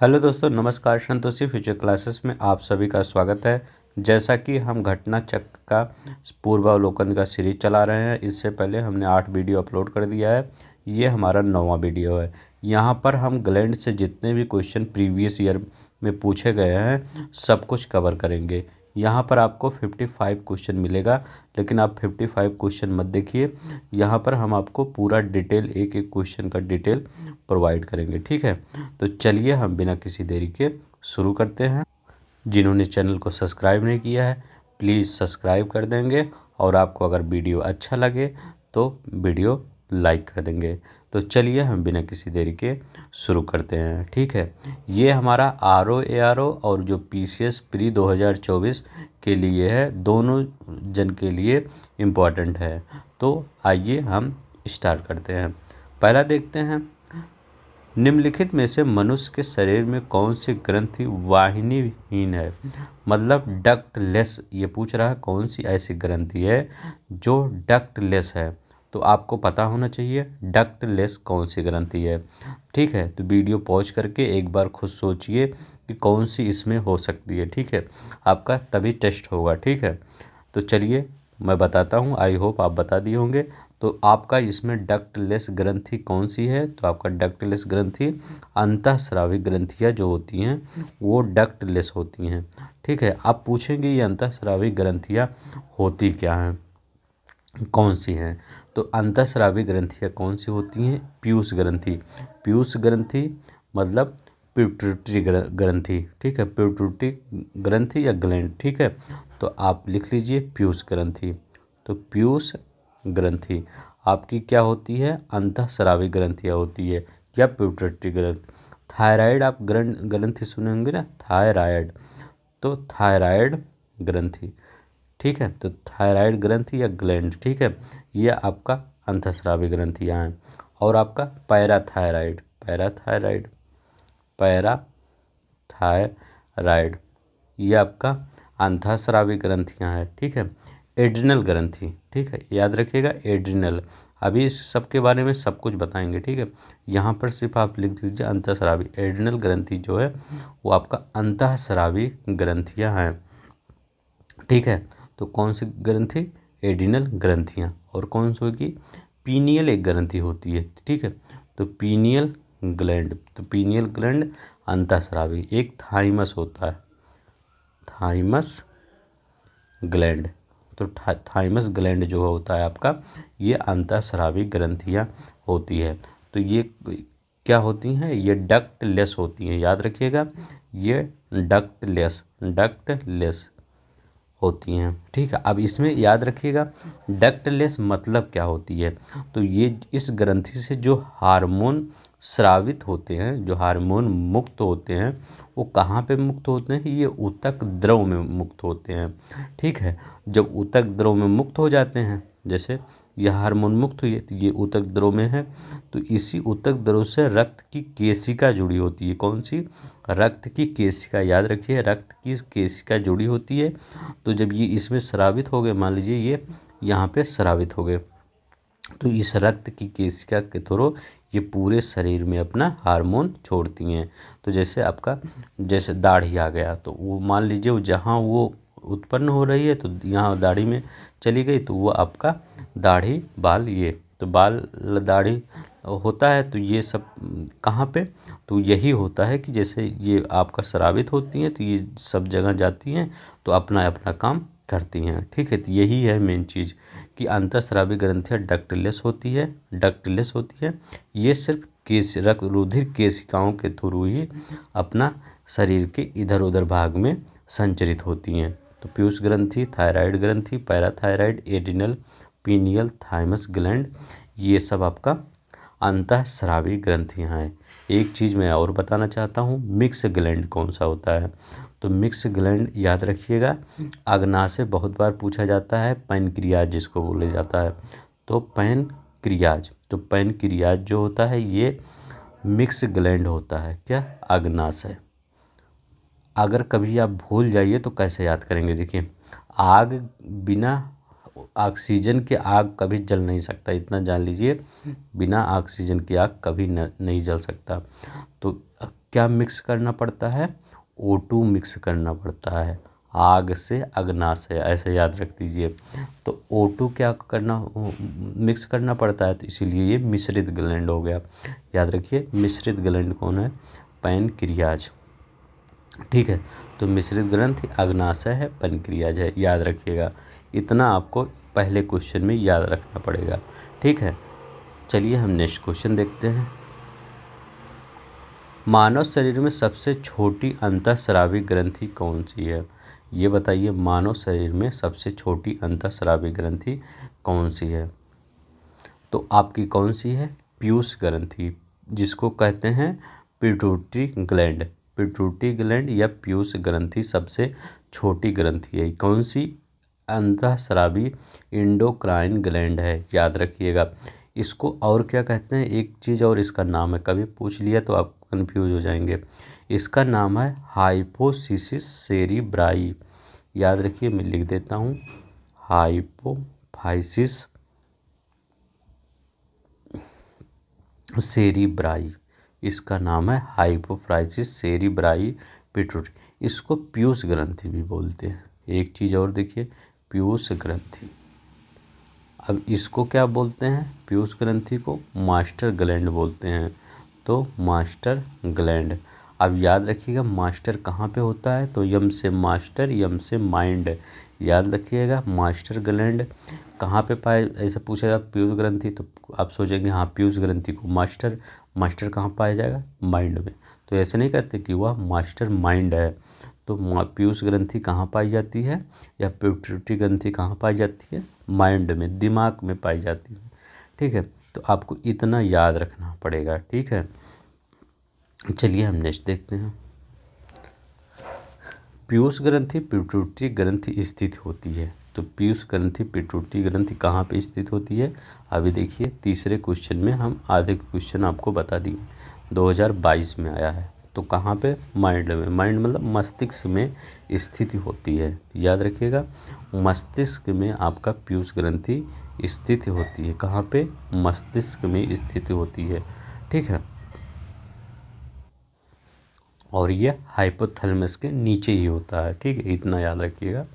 Hello दोस्तों, नमस्कार। Santoshi future classes में आप सभी का स्वागत है। जैसा कि हम घटना चक्र का पूर्वावलोकन का सीरीज चला रहे हैं, इससे पहले हमने 8 वीडियो अपलोड कर दिया है। ये हमारा 9वां वीडियो है। यहाँ पर हम ग्लैंड से जितने भी क्वेश्चन प्रीवियस ईयर में पूछे गए हैं सब कुछ कवर करेंगे। यहाँ पर आपको 55 क्वेश्चन मिलेगा, लेकिन आप 55 क्वेश्चन मत देखिए। यहाँ पर हम आपको पूरा डिटेल एक एक क्वेश्चन का डिटेल प्रोवाइड करेंगे, ठीक है। तो चलिए हम बिना किसी देरी के शुरू करते हैं। जिन्होंने चैनल को सब्सक्राइब नहीं किया है प्लीज़ सब्सक्राइब कर देंगे, और आपको अगर वीडियो अच्छा लगे तो वीडियो लाइक कर देंगे। तो चलिए हम बिना किसी देरी के शुरू करते हैं, ठीक है। ये हमारा RO ARO और जो PCS प्री 2024 के लिए है, दोनों जन के लिए इम्पोर्टेंट है। तो आइए हम स्टार्ट करते हैं। पहला देखते हैं, निम्नलिखित में से मनुष्य के शरीर में कौन सी ग्रंथि वाहिनीहीन है, मतलब डक्टलेस। ये पूछ रहा है कौन सी ऐसी ग्रंथि है जो डक्टलेस है। तो आपको पता होना चाहिए डक्टलेस कौन सी ग्रंथि है, ठीक है। तो वीडियो पॉज करके एक बार खुद सोचिए कि कौन सी इसमें हो सकती है, ठीक है। आपका तभी टेस्ट होगा, ठीक है। तो चलिए मैं बताता हूँ, आई होप आप बता दिए होंगे। तो आपका इसमें डक्टलेस ग्रंथि कौन सी है, तो आपका डक्टलेस ग्रंथि अंतःस्रावी ग्रंथियाँ जो होती हैं वो डक्टलेस होती हैं, ठीक है। आप पूछेंगे ये अंतःस्रावी ग्रंथियाँ होती क्या हैं, कौन सी हैं। तो अंतःस्रावी ग्रंथियाँ कौन सी होती हैं, पीयूष ग्रंथि। पीयूष ग्रंथि मतलब पिट्यूटरी ग्रंथि, ठीक है। पिट्यूटरी ग्रंथि या ग्लैंड, ठीक है। तो आप लिख लीजिए पीयूष ग्रंथि। तो पीयूष ग्रंथि आपकी क्या होती है, अंतःस्रावी ग्रंथियाँ होती है या पिट्यूटरी ग्रंथि। थायराइड आप ग्रंथि सुने होंगे ना, थायराइड। तो थायराइड ग्रंथि, ठीक है। तो थायराइड ग्रंथि या ग्लैंड, ठीक है, ये आपका अंतःस्रावी ग्रंथियाँ हैं। और आपका पैराथायराइड, पैराथायराइड, पैराथायराइड ये आपका अंतःस्रावी ग्रंथियाँ हैं, ठीक है। एड्रिनल ग्रंथि, ठीक है, याद रखिएगा एड्रिनल। अभी इस सब के बारे में सब कुछ बताएंगे, ठीक है। यहाँ पर सिर्फ आप लिख दीजिए अंतःस्रावी। एड्रिनल ग्रंथि जो है वो आपका अंतःस्रावी ग्रंथियाँ हैं, ठीक है। तो कौन सी ग्रंथि, एड्रिनल ग्रंथियाँ। और कौन सी होगी, पीनियल एक ग्रंथि होती है, ठीक है। तो पीनियल ग्लैंड, तो पीनियल ग्लैंड अंतःस्रावी। एक थाइमस होता है, थाइमस ग्लैंड। तो थाइमस ग्लैंड जो होता है आपका, ये अंतःस्रावी ग्रंथियाँ होती है। तो ये क्या होती हैं, ये डक्टलेस होती हैं, याद रखिएगा ये डक्टलेस, डक्टलेस होती हैं, ठीक है। अब इसमें याद रखिएगा डक्टलेस मतलब क्या होती है। तो ये इस ग्रंथि से जो हार्मोन स्रावित होते हैं, जो हार्मोन मुक्त होते हैं, वो कहाँ पे मुक्त होते हैं, ये ऊतक द्रव में मुक्त होते हैं, ठीक है। जब ऊतक द्रव में मुक्त हो जाते हैं, जैसे यह हार्मोन मुक्त हुई है तो ये ऊतक द्रव में है, तो इसी ऊतक द्रव से रक्त की केशिका जुड़ी होती है। कौन सी, रक्त की केशिका, याद रखिए रक्त की केशिका जुड़ी होती है। तो जब ये इसमें स्रावित हो गए, मान लीजिए ये यहाँ पे स्रावित हो गए, तो इस रक्त की केशिका के थ्रू ये पूरे शरीर में अपना हार्मोन छोड़ती हैं। तो जैसे आपका, जैसे दाढ़ी आ गया, तो वो मान लीजिए वो जहाँ वो उत्पन्न हो रही है तो यहाँ दाढ़ी में चली गई, तो वो आपका दाढ़ी बाल, ये तो बाल दाढ़ी होता है। तो ये सब कहाँ पे, तो यही होता है कि जैसे ये आपका स्रावित होती हैं तो ये सब जगह जाती हैं, तो अपना अपना काम करती हैं, ठीक है। तो यही है मेन चीज़ कि अंतःस्रावी ग्रंथियाँ डक्टलेस होती है, डक्टलेस होती है। ये सिर्फ रक्त रुधिर केशिकाओं के थ्रू ही अपना शरीर के इधर उधर भाग में संचरित होती हैं। तो पीयूष ग्रंथि, थायराइड ग्रंथि, parathyroid, adrenal, pineal, thymus gland, ये सब आपका अंतःस्रावी ग्रंथियाँ हैं। एक चीज़ मैं और बताना चाहता हूँ, मिक्स ग्लैंड कौन सा होता है। तो मिक्स ग्लैंड याद रखिएगा, अग्नाशय बहुत बार पूछा जाता है, पैनक्रियाज जिसको बोला जाता है। तो पैनक्रियाज, तो पैनक्रियाज जो होता है ये मिक्स ग्लैंड होता है, क्या, अग्नाशय। अगर कभी आप भूल जाइए तो कैसे याद करेंगे, देखिए आग बिना ऑक्सीजन के आग कभी जल नहीं सकता, इतना जान लीजिए, बिना ऑक्सीजन की आग कभी नहीं जल सकता। तो क्या मिक्स करना पड़ता है, O2 मिक्स करना पड़ता है। आग से अग्नाशय, ऐसे याद रख दीजिए। तो O2 क्या करना, मिक्स करना पड़ता है, तो इसीलिए ये मिश्रित ग्लैंड हो गया। याद रखिए मिश्रित ग्लैंड कौन है, पैनक्रियाज। ठीक है, तो मिश्रित ग्रंथि अग्नाशय है, पैनक्रियाज है, याद रखिएगा। इतना आपको पहले क्वेश्चन में याद रखना पड़ेगा। ठीक है, चलिए हम नेक्स्ट क्वेश्चन देखते हैं। मानव शरीर में सबसे छोटी अंतःस्रावी ग्रंथि कौन सी है? ये बताइए, मानव शरीर में सबसे छोटी अंतःस्रावी ग्रंथि कौन सी है? तो आपकी कौन सी है, पीयूष ग्रंथि, जिसको कहते हैं पिट्यूटरी ग्लैंड। पिट्यूटरी ग्लैंड या पीयूष ग्रंथि सबसे छोटी ग्रंथि है। कौन सी, अंतःस्रावी इंडोक्राइन ग्लैंड है, याद रखिएगा। इसको और क्या कहते हैं, एक चीज़ और इसका नाम है, कभी पूछ लिया तो आप कंफ्यूज हो जाएंगे। इसका नाम है हाइपोफिसिस सेरिब्राई। याद रखिए, मैं लिख देता हूँ, हाइपोफाइसिस सेरिब्राई, इसका नाम है हाइपोफाइसिस सेरिब्राई पिट्यूटरी। इसको पीयूष ग्रंथि भी बोलते हैं। एक चीज़ और देखिए, पीयूष ग्रंथि। अब इसको क्या बोलते हैं, पीयूष ग्रंथि को मास्टर ग्लैंड बोलते हैं। तो मास्टर ग्लैंड, अब याद रखिएगा मास्टर कहाँ पे होता है, तो यम से मास्टर, यम से माइंड, याद रखिएगा। मास्टर ग्लैंड कहाँ पे पाए, ऐसा पूछेगा पीयूष ग्रंथि, तो आप सोचेंगे हाँ पीयूष ग्रंथि को मास्टर, मास्टर कहाँ पाया जाएगा, माइंड में। तो ऐसे नहीं कहते कि वह मास्टर माइंड है। तो पीयूष ग्रंथि कहाँ पाई जाती है, या पिट्यूटरी ग्रंथि कहाँ पाई जाती है, माइंड में, दिमाग में पाई जाती है। ठीक है, तो आपको इतना याद रखना पड़ेगा। ठीक है, चलिए हम नेक्स्ट देखते हैं। पीयूष ग्रंथि पिट्यूटरी ग्रंथि स्थित होती है। तो पीयूष ग्रंथि पिट्यूटरी ग्रंथि कहाँ पे स्थित होती है? अभी देखिए तीसरे क्वेश्चन में हम आधे क्वेश्चन आपको बता दिए, 2022 में आया है। तो कहाँ पे, माइंड में, माइंड मतलब मस्तिष्क में स्थित होती है, याद रखिएगा। मस्तिष्क में आपका पीयूष ग्रंथि स्थित होती है। कहाँ पे, मस्तिष्क में स्थित होती है। ठीक है, और ये हाइपोथैलेमस के नीचे ही होता है। ठीक है, इतना याद रखिएगा।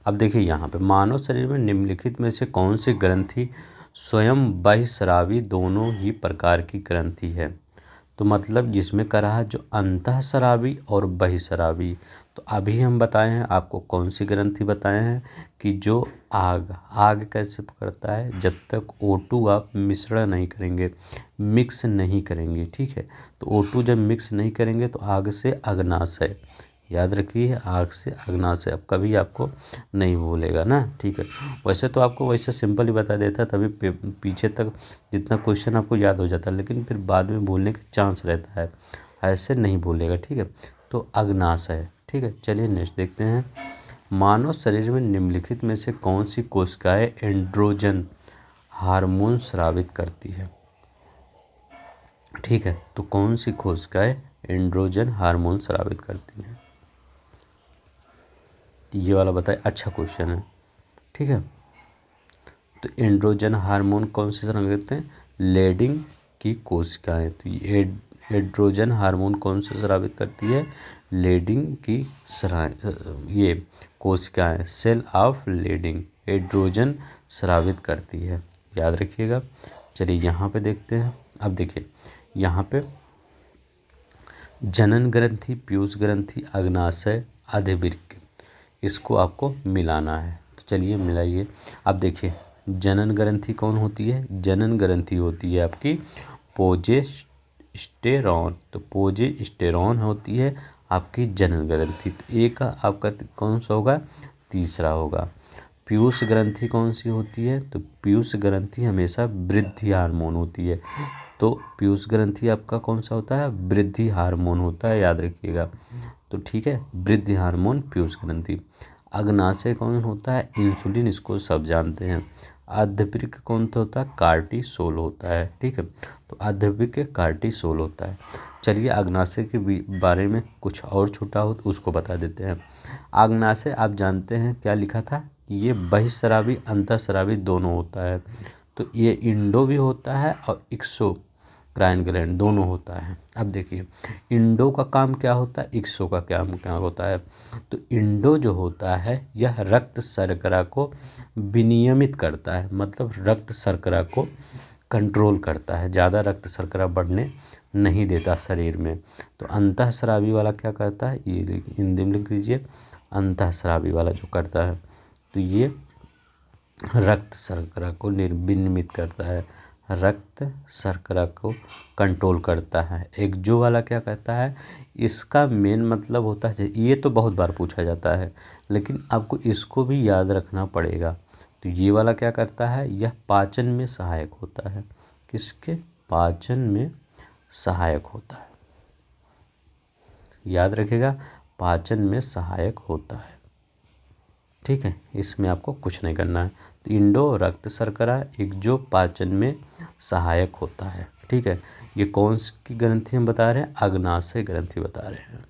अब देखिए यहाँ पे, मानव शरीर में निम्नलिखित में से कौन सी ग्रंथि स्वयं बहिस्रावी दोनों ही प्रकार की ग्रंथि है? तो मतलब जिसमें कह रहा है जो अंतःस्रावी और बहिस्रावी। तो अभी हम बताए हैं आपको कौन सी ग्रंथि बताए हैं, कि जो आग कैसे पकड़ता है, जब तक O2 आप मिश्रण नहीं करेंगे, मिक्स नहीं करेंगे। ठीक है, तो O2 जब मिक्स नहीं करेंगे तो आग से अग्नाशय, याद रखिए, आग से अग्नाशय। अब कभी आपको नहीं भूलेगा ना। ठीक है, वैसे तो आपको वैसे सिंपल ही बता देता, तभी पीछे तक जितना क्वेश्चन आपको याद हो जाता है, लेकिन फिर बाद में भूलने का चांस रहता है, ऐसे नहीं भूलेगा। ठीक है, तो अग्नाशय। ठीक है, चलिए नेक्स्ट देखते हैं। मानव शरीर में निम्नलिखित में से कौन सी कोशिकाएं एंड्रोजन हार्मोन स्रावित करती है? ठीक है, तो कौन सी कोशिकाएं एंड्रोजन हार्मोन स्रावित करती हैं? ये वाला बताए, अच्छा क्वेश्चन है। ठीक है, तो एंड्रोजन हार्मोन कौन से स्रावित करते हैं? लेडिंग की कोशिकाएं। तो ये एंड्रोजन हार्मोन कौन से स्रावित करती है? लेडिंग की ये कोशिकाएं, सेल ऑफ लेडिंग एंड्रोजन स्रावित करती है, याद रखिएगा। चलिए यहाँ पे देखते हैं। अब देखिए यहाँ पे जनन ग्रंथि, पीयूष ग्रंथि, अग्नाशय, अधिवृक्क, इसको आपको मिलाना है। तो चलिए मिलाइए। अब देखिए जनन ग्रंथि कौन होती है? जनन ग्रंथि होती है आपकी प्रोजेस्टेरॉन। तो प्रोजेस्टेरॉन होती है आपकी जनन ग्रंथि। तो एक आपका कौन सा होगा? तीसरा होगा। पीयूष ग्रंथि कौन सी होती है? तो पीयूष ग्रंथि हमेशा वृद्धि हार्मोन होती है। तो पीयूष ग्रंथि आपका कौन सा होता है? वृद्धि हार्मोन होता है, याद रखिएगा। तो ठीक है, वृद्धि हार्मोन पीयूष ग्रंथि। अग्नाशय कौन होता है? इंसुलिन, इसको सब जानते हैं। अधिवृक्क कौन सा होता है? कार्टिसोल होता है। ठीक है, तो अधिवृक्क कार्टिसोल होता है। चलिए अग्नाशय के बारे में कुछ और छूटा हो तो उसको बता देते हैं। अग्नाशय आप जानते हैं क्या लिखा था, ये बहिस्रावी अंतःस्रावी दोनों होता है। तो ये इंडो भी होता है और एक्सो क्राइन ग्लैंड दोनों होता है। अब देखिए इंडो का काम क्या होता है, एक्सो का क्या होता है। तो इंडो जो होता है यह रक्त शर्करा को विनियमित करता है, मतलब रक्त शर्करा को कंट्रोल करता है, ज़्यादा रक्त शर्करा बढ़ने नहीं देता शरीर में। तो अंतःस्रावी वाला क्या करता है, ये हिंदी में लिख लीजिए, अंतःस्रावी वाला जो करता है तो ये रक्त शर्करा को विनियमित करता है, रक्त शर्करा को कंट्रोल करता है। एक्सो वाला क्या कहता है, इसका मेन मतलब होता है, ये तो बहुत बार पूछा जाता है लेकिन आपको इसको भी याद रखना पड़ेगा। तो ये वाला क्या करता है, यह पाचन में सहायक होता है, किसके, पाचन में सहायक होता है, याद रखिएगा, पाचन में सहायक होता है। ठीक है, इसमें आपको कुछ नहीं करना है। तो इंडो रक्त शर्करा, एक्सो पाचन में सहायक होता है। ठीक है, ये कौन सी ग्रंथि हम बता रहे हैं, अग्नाशय ग्रंथि बता रहे हैं।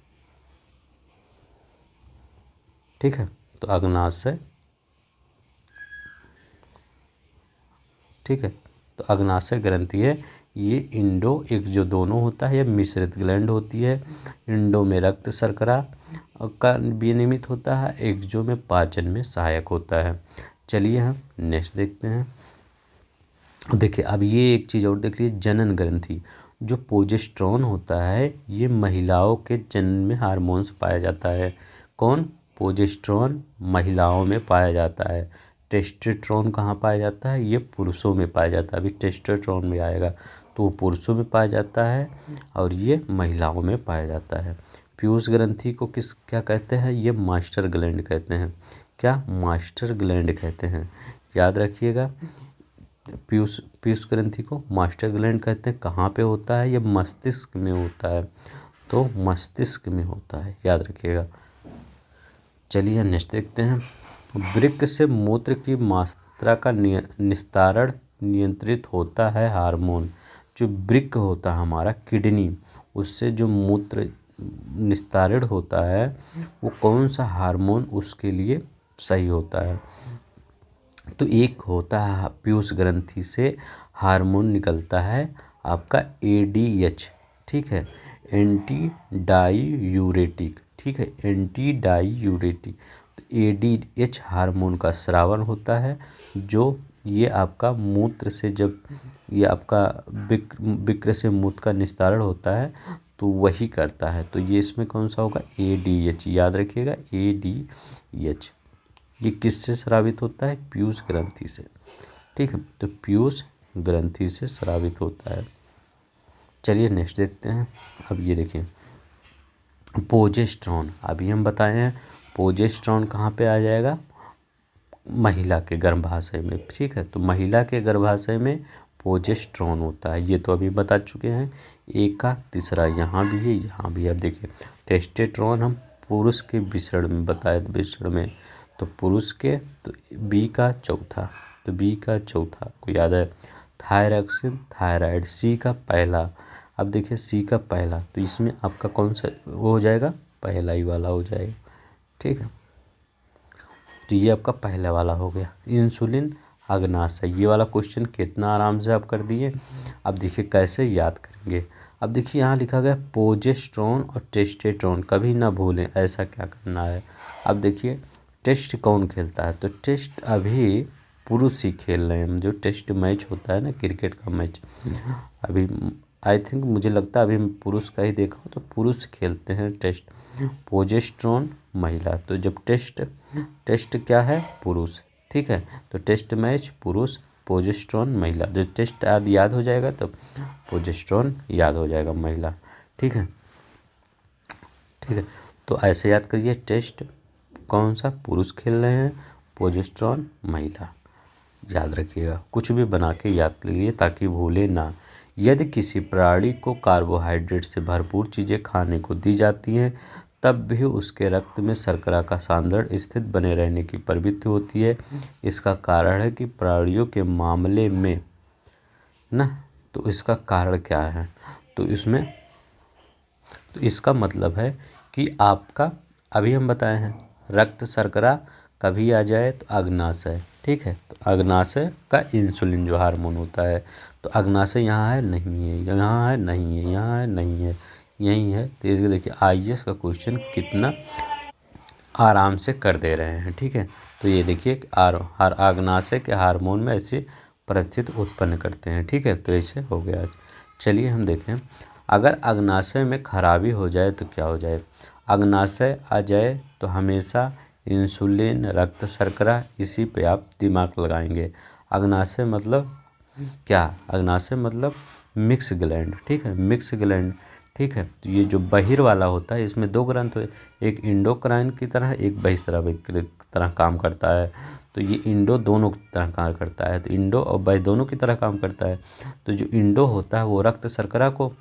ठीक है, तो अग्नाशय, ठीक है, तो अग्नाशय ग्रंथि है ये, इंडो एक्सो दोनों होता है, यह मिश्रित ग्लैंड होती है। इंडो में रक्त शर्करा का विनियमित होता है, एक्सो में पाचन में सहायक होता है। चलिए हम नेक्स्ट देखते हैं। देखिए अब ये एक चीज़ और देख लीजिए, जनन ग्रंथि, जो प्रोजेस्टेरोन होता है ये महिलाओं के जन्म में हार्मोन्स पाया जाता है। कौन, प्रोजेस्टेरोन महिलाओं में पाया जाता है। टेस्टोस्टेरोन कहाँ पाया जाता है, ये पुरुषों में पाया जाता है। अभी टेस्टोस्टेरोन में आएगा तो वो पुरुषों में पाया जाता है और ये महिलाओं में पाया जाता है। पीयूष ग्रंथि को क्या कहते हैं, ये मास्टर ग्लैंड कहते हैं। क्या, मास्टर ग्लैंड कहते हैं, याद रखिएगा। पीयूष ग्रंथि को मास्टर ग्लैंड कहते हैं। कहाँ पे होता है, ये मस्तिष्क में होता है, तो मस्तिष्क में होता है, याद रखिएगा। चलिए नेक्स्ट देखते हैं। वृक्क से मूत्र की मात्रा का निस्तारण नियंत्रित होता है हार्मोन। जो वृक्क होता है हमारा, किडनी, उससे जो मूत्र निस्तारण होता है वो कौन सा हार्मोन उसके लिए सही होता है। तो एक होता है पीयूष ग्रंथि से हार्मोन निकलता है आपका ADH, ठीक है, एंटी डाईयूरेटिक, ठीक है, एंटी डाईयूरेटिक। तो ADH हार्मोन का स्रावन होता है, जो ये आपका मूत्र से, जब ये आपका विक्र से मूत्र का निस्तारण होता है तो वही करता है। तो ये इसमें कौन सा होगा, ADH, याद रखिएगा ADH। ये किससे स्रावित होता है, पीयूष ग्रंथि से। ठीक है, तो पीयूष ग्रंथि से स्रावित होता है। चलिए नेक्स्ट देखते हैं। अब ये देखिए प्रोजेस्टेरोन, अभी हम बताए हैं प्रोजेस्टेरोन कहाँ पे आ जाएगा, महिला के गर्भाशय में। ठीक है, तो महिला के गर्भाशय में प्रोजेस्टेरोन होता है, ये तो अभी बता चुके हैं। एक का तीसरा यहाँ भी है, यहाँ भी। अब देखिए टेस्टोस्टेरोन हम पुरुष के विषण में बताए, विषण में, तो पुरुष के, तो बी का चौथा, तो बी का चौथा को याद है। थायरॉक्सिन, थायराइड, सी का पहला। अब देखिए सी का पहला, तो इसमें आपका कौन सा वो हो जाएगा, पहला ही वाला हो जाएगा। ठीक है, तो ये आपका पहला वाला हो गया। इंसुलिन अग्नाशय, ये वाला क्वेश्चन कितना आराम से आप कर दिए। अब देखिए कैसे याद करेंगे। अब देखिए यहाँ लिखा गया प्रोजेस्टेरोन और टेस्टोस्टेरोन, कभी ना भूलें ऐसा क्या करना है। अब देखिए टेस्ट कौन खेलता है, तो टेस्ट अभी पुरुष ही खेल रहे हैं। जो टेस्ट मैच होता है ना, क्रिकेट का मैच, अभी आई थिंक मुझे लगता है अभी पुरुष का ही देखा हो, तो पुरुष खेलते हैं टेस्ट। प्रोजेस्टेरोन महिला, तो जब टेस्ट क्या है, पुरुष। ठीक है, तो टेस्ट मैच पुरुष, प्रोजेस्टेरोन महिला। जो टेस्ट याद हो जाएगा तो प्रोजेस्टेरोन याद हो जाएगा महिला। ठीक है, ठीक है, तो ऐसे याद करिए, टेस्ट कौन सा, पुरुष खेल रहे हैं, प्रोजेस्टेरोन महिला, याद रखिएगा। कुछ भी बना के याद लीजिए ताकि भूले ना। यदि किसी प्राणी को कार्बोहाइड्रेट से भरपूर चीज़ें खाने को दी जाती हैं तब भी उसके रक्त में शर्करा का सांद्रण स्थित बने रहने की प्रवृत्ति होती है। इसका कारण है कि प्राणियों के मामले में ना, तो इसका कारण क्या है, तो इसका मतलब है कि आपका, अभी हम बताए हैं रक्त शर्करा कभी आ जाए तो अग्नाशय, ठीक है। तो अग्नाशय का इंसुलिन जो हार्मोन होता है, तो अग्नाशय यहाँ है नहीं है, यहाँ है नहीं है, यहाँ है नहीं है, यही है। तो इसके देखिए आईएएस का क्वेश्चन कितना आराम से कर दे रहे हैं, ठीक है। तो ये देखिए हर अग्नाशय के हार्मोन में ऐसी परिस्थिति उत्पन्न करते हैं, ठीक है। तो ऐसे हो गया। चलिए हम देखें, अगर अग्नाशय में खराबी हो जाए तो क्या हो जाए। अग्नाशय आ जाए तो हमेशा इंसुलिन, रक्त शर्करा, इसी पे आप दिमाग लगाएंगे। अग्नाशय मतलब क्या, अग्नाशय मतलब मिक्स ग्लैंड, ठीक है, मिक्स ग्लैंड, ठीक है। तो ये जो बहिर वाला होता है इसमें दो ग्रंथ है, एक इंडोक्राइन की तरह, एक बहिस्रावी की तरह काम करता है। तो ये इंडो दोनों की तरह काम करता है, तो इंडो और बहि दोनों की तरह काम करता है। तो जो इंडो होता है वो रक्त शर्करा को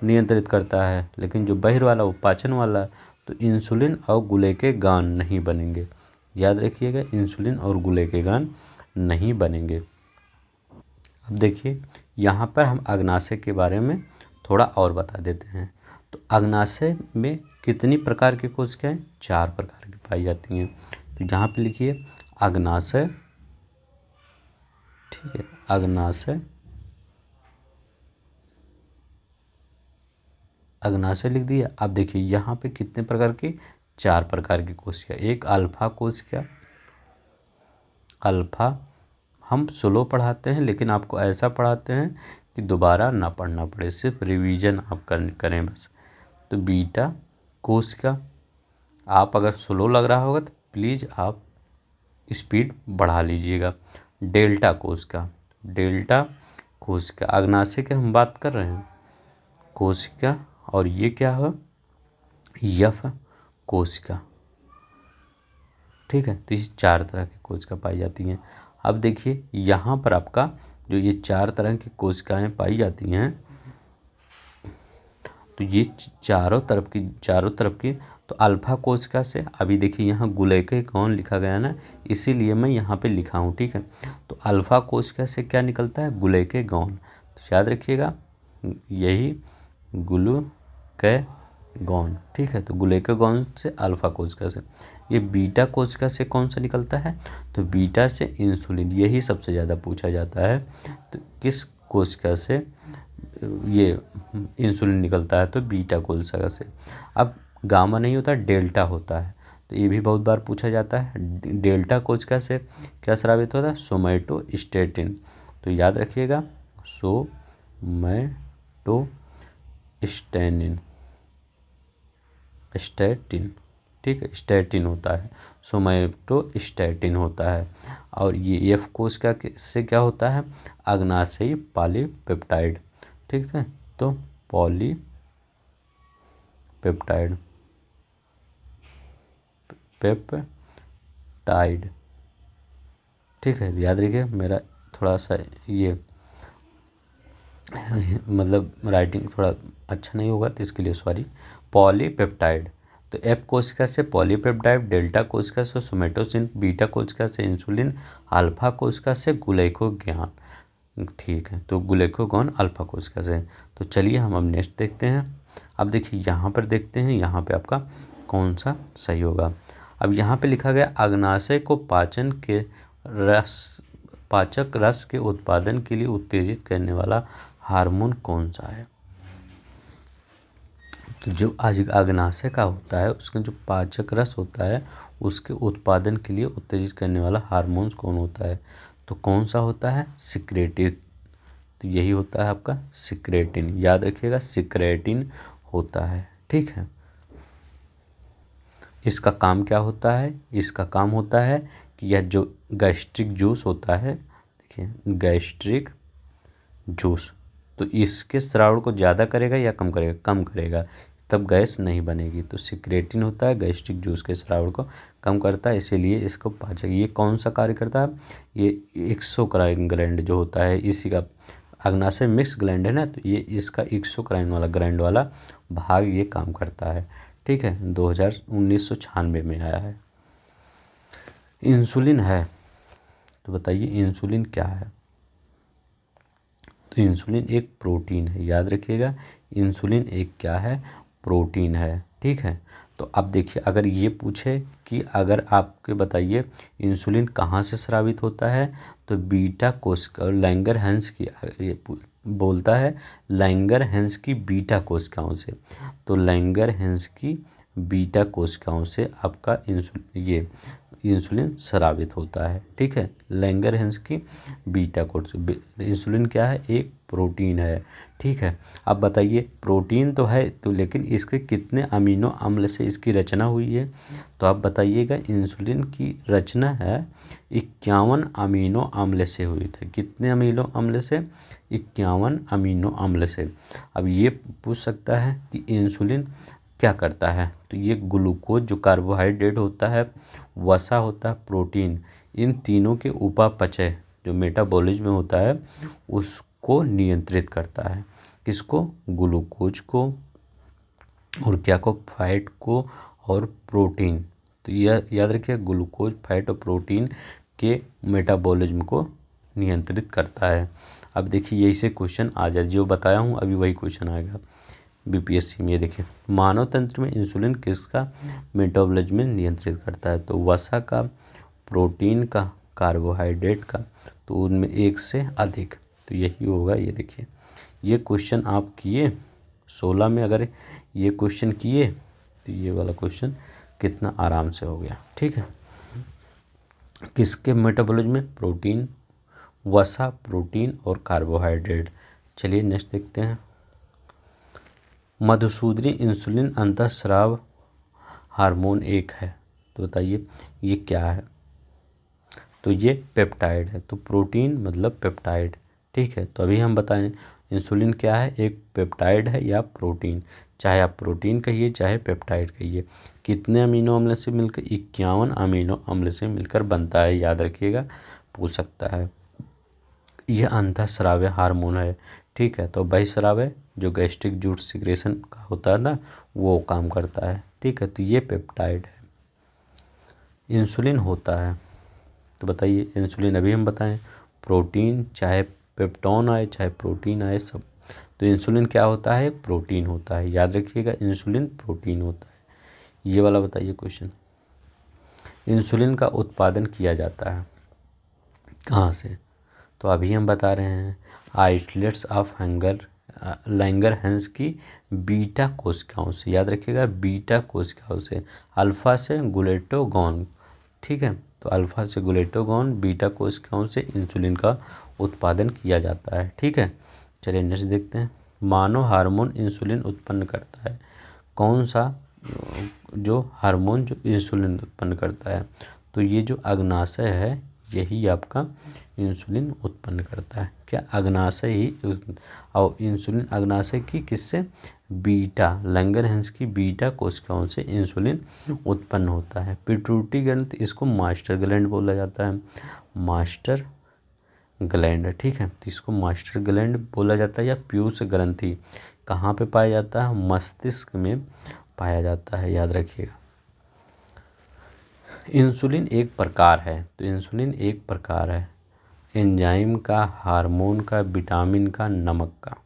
नियंत्रित करता है, लेकिन जो बहिर वाला वो पाचन वाला, तो इंसुलिन और ग्लूकेगान नहीं बनेंगे। याद रखिएगा, इंसुलिन और ग्लूकेगान नहीं बनेंगे। अब देखिए यहाँ पर हम अग्नाशय के बारे में थोड़ा और बता देते हैं। तो अग्नाशय में कितनी प्रकार की कोशिकाएं, 4 प्रकार की पाई जाती हैं। तो यहाँ पे लिखिए अग्नाशय, ठीक है, अग्नाशय, अग्नाशय लिख दिया। अब देखिए यहाँ पे कितने प्रकार की, 4 प्रकार की कोशिका। एक अल्फा कोशिका, अल्फा हम स्लो पढ़ाते हैं लेकिन आपको ऐसा पढ़ाते हैं कि दोबारा ना पढ़ना पड़े, सिर्फ रिवीजन आप करें बस। तो बीटा कोशिका, आप अगर स्लो लग रहा होगा तो प्लीज़ आप स्पीड बढ़ा लीजिएगा। डेल्टा कोशिका, डेल्टा कोशिका अग्नाशय की हम बात कर रहे हैं कोशिका, और ये क्या है, यफ कोशिका, ठीक है। तो इस 4 तरह की कोशिका पाई जाती हैं। अब देखिए यहाँ पर आपका जो ये 4 तरह की कोशिकाएं पाई जाती हैं, तो ये चारों तरफ की, तो अल्फा कोशिका से, अभी देखिए यहाँ ग्लूकेगॉन लिखा गया ना, इसीलिए मैं यहाँ पे लिखा हूँ, ठीक है। तो अल्फा कोशिका से क्या निकलता है, ग्लूकेगॉन। तो याद रखिएगा यही ग्लूकेगॉन, ठीक है। तो ग्लूकेगॉन से अल्फा कोशिका से। ये बीटा कोशिका से कौन सा निकलता है, तो बीटा से इंसुलिन, यही सबसे ज़्यादा पूछा जाता है। तो किस कोशिका से ये इंसुलिन निकलता है, तो बीटा कोशिका से। अब गामा नहीं होता, डेल्टा होता है, तो ये भी बहुत बार पूछा जाता है। डेल्टा कोशिका से क्या स्रावित होता है, सोमैटोस्टैटिन। तो याद रखिएगा सोमैटोस्टैटिन, स्टैटिन, ठीक है, स्टैटिन होता है, सोमैटोस्टैटिन होता है। और ये एफ कोशिका से क्या होता है, अग्नाशयी पॉलीपेप्टाइड, ठीक है। तो पॉलीपेप्टाइड, पेप्टाइड, ठीक है। याद रखिए मेरा थोड़ा सा ये मतलब राइटिंग थोड़ा अच्छा नहीं होगा, तो इसके लिए सॉरी। पॉलीपेप्टाइड, तो एफ कोशिका से पॉलीपेप्टाइड, डेल्टा कोशिका से सोमैटोसिन, बीटा कोशिका से इंसुलिन, अल्फा कोशिका से ग्लूकेगॉन, ठीक है। तो ग्लूकेगॉन अल्फा कोशिका से। तो चलिए हम अब नेक्स्ट देखते हैं। अब देखिए यहाँ पर देखते हैं, यहाँ पे आपका कौन सा सही होगा। अब यहाँ पे लिखा गया अग्नाशय को पाचक रस के उत्पादन के लिए उत्तेजित करने वाला हार्मोन कौन सा है। तो जो अग्नाशय का होता है उसका जो पाचक रस होता है उसके उत्पादन के लिए उत्तेजित करने वाला हार्मोन कौन होता है, तो कौन सा होता है, सिक्रेटिन। तो यही होता है आपका सिक्रेटिन, याद रखिएगा सिक्रेटिन होता है, ठीक है। इसका काम क्या होता है, इसका काम होता है कि यह जो गैस्ट्रिक जूस होता है, देखिए गैस्ट्रिक जूस, तो इसके स्राव को ज़्यादा करेगा या कम करेगा, कम करेगा, तब गैस नहीं बनेगी। तो सिक्रेटिन होता है गैस्ट्रिक जूस के स्राव को कम करता है, इसीलिए इसको पाचक। ये कौन सा कार्य करता है, ये एक्सोक्राइन ग्लैंड जो होता है इसी का, अग्नाशय मिक्स ग्लैंड है ना, तो ये इसका एक्सोक्राइन वाला ग्लैंड वाला भाग ये काम करता है, ठीक है। 1996 में आया है। इंसुलिन है, तो बताइए इंसुलिन क्या है। तो इंसुलिन एक प्रोटीन है, याद रखिएगा इंसुलिन एक क्या है, प्रोटीन है, ठीक है। तो अब देखिए, अगर ये पूछे कि अगर आपके बताइए इंसुलिन कहाँ से स्रावित होता है, तो बीटा कोशिका लैंगरहैंस की ये बोलता है लैंगरहैंस की बीटा कोशिकाओं से। तो लैंगरहैंस की बीटा कोशिकाओं से आपका इंसुलिन स्रावित होता है। ठीक है, लैंगरहैंस की बीटा कोशिका। इंसुलिन क्या है? एक प्रोटीन है। ठीक है, अब बताइए प्रोटीन तो है तो लेकिन इसके कितने अमीनो अम्ल से इसकी रचना हुई है? तो आप बताइएगा, इंसुलिन की रचना है 51 अमीनो अम्ल से हुई थी। कितने अमीनो अम्ल से? 51 अमीनो अम्ल से। अब ये पूछ सकता है कि इंसुलिन क्या करता है, तो ये ग्लूकोज जो कार्बोहाइड्रेट होता है, वसा होता है, प्रोटीन, इन तीनों के उपापचय जो मेटाबॉलिज्म में होता है उसको नियंत्रित करता है। किसको? ग्लूकोज को, और क्या को? फैट को और प्रोटीन। तो यह याद रखिए, ग्लूकोज, फैट और प्रोटीन के मेटाबॉलिज्म को नियंत्रित करता है। अब देखिए यही से क्वेश्चन आ जाए, जो बताया हूँ अभी वही क्वेश्चन आएगा बीपीएससी में। ये देखिए, मानव तंत्र में इंसुलिन किसका मेटाबॉलिज्म नियंत्रित करता है? तो वसा का, प्रोटीन का, कार्बोहाइड्रेट का। तो उनमें एक से अधिक, तो यही होगा। ये देखिए, ये क्वेश्चन आप किए 16 में, अगर ये क्वेश्चन किए तो ये वाला क्वेश्चन कितना आराम से हो गया। ठीक है, किसके मेटाबॉलिज्म में? प्रोटीन, वसा, प्रोटीन और कार्बोहाइड्रेट। चलिए नेक्स्ट देखते हैं। मधुसूदनी इंसुलिन अंतःस्राव हार्मोन एक है, तो बताइए ये क्या है? तो ये पेप्टाइड है। तो प्रोटीन मतलब पेप्टाइड। ठीक है, तो अभी हम बताएं इंसुलिन क्या है? एक पेप्टाइड है या प्रोटीन, चाहे आप प्रोटीन कहिए चाहे पेप्टाइड कहिए। कितने अमीनो अम्ल से मिलकर? 51 अमीनो अम्ल से मिलकर बनता है, याद रखिएगा, पूछ सकता है। यह अंतःस्राव्य हार्मोन है। ठीक है, तो बहिस्राव्य जो गैस्ट्रिक जूस सिक्रेशन का होता है ना, वो काम करता है। ठीक है, तो ये पेप्टाइड है। इंसुलिन होता है, तो बताइए इंसुलिन अभी हम बताएं, प्रोटीन, चाहे पेप्टोन आए चाहे प्रोटीन आए सब। तो इंसुलिन क्या होता है? प्रोटीन होता है, याद रखिएगा, इंसुलिन प्रोटीन होता है। ये वाला बताइए क्वेश्चन। इंसुलिन का उत्पादन किया जाता है कहाँ से? तो अभी हम बता रहे हैं आइसलेट्स ऑफ लैंगरहैंस की बीटा कोशिकाओं से। याद रखिएगा, बीटा कोशिकाओं से। अल्फा से ग्लूटागोन। ठीक है, तो अल्फा से ग्लूटागोन, बीटा कोशिकाओं से इंसुलिन का उत्पादन किया जाता है। ठीक है, चलिए नेक्स्ट देखते हैं। मानव हार्मोन इंसुलिन उत्पन्न करता है, कौन सा जो हार्मोन जो इंसुलिन उत्पन्न करता है? तो ये जो अग्नाशय है यही आपका इंसुलिन उत्पन्न करता है। क्या? अग्नाशय ही। और इंसुलिन अग्नाशय की किससे? बीटा, लैंगरहैंस की बीटा कोशिकाओं से इंसुलिन उत्पन्न होता है। पिट्यूटरी ग्रंथ, इसको मास्टर ग्लैंड बोला जाता है, मास्टर ग्लैंड। ठीक है, तो इसको मास्टर ग्लैंड बोला जाता है, या पीयूष ग्रंथि। कहाँ पे पाया जाता है? मस्तिष्क में पाया जाता है, याद रखिएगा। इंसुलिन एक प्रकार है, तो इंसुलिन एक प्रकार है एंजाइम का, हार्मोन का, विटामिन का, नमक का।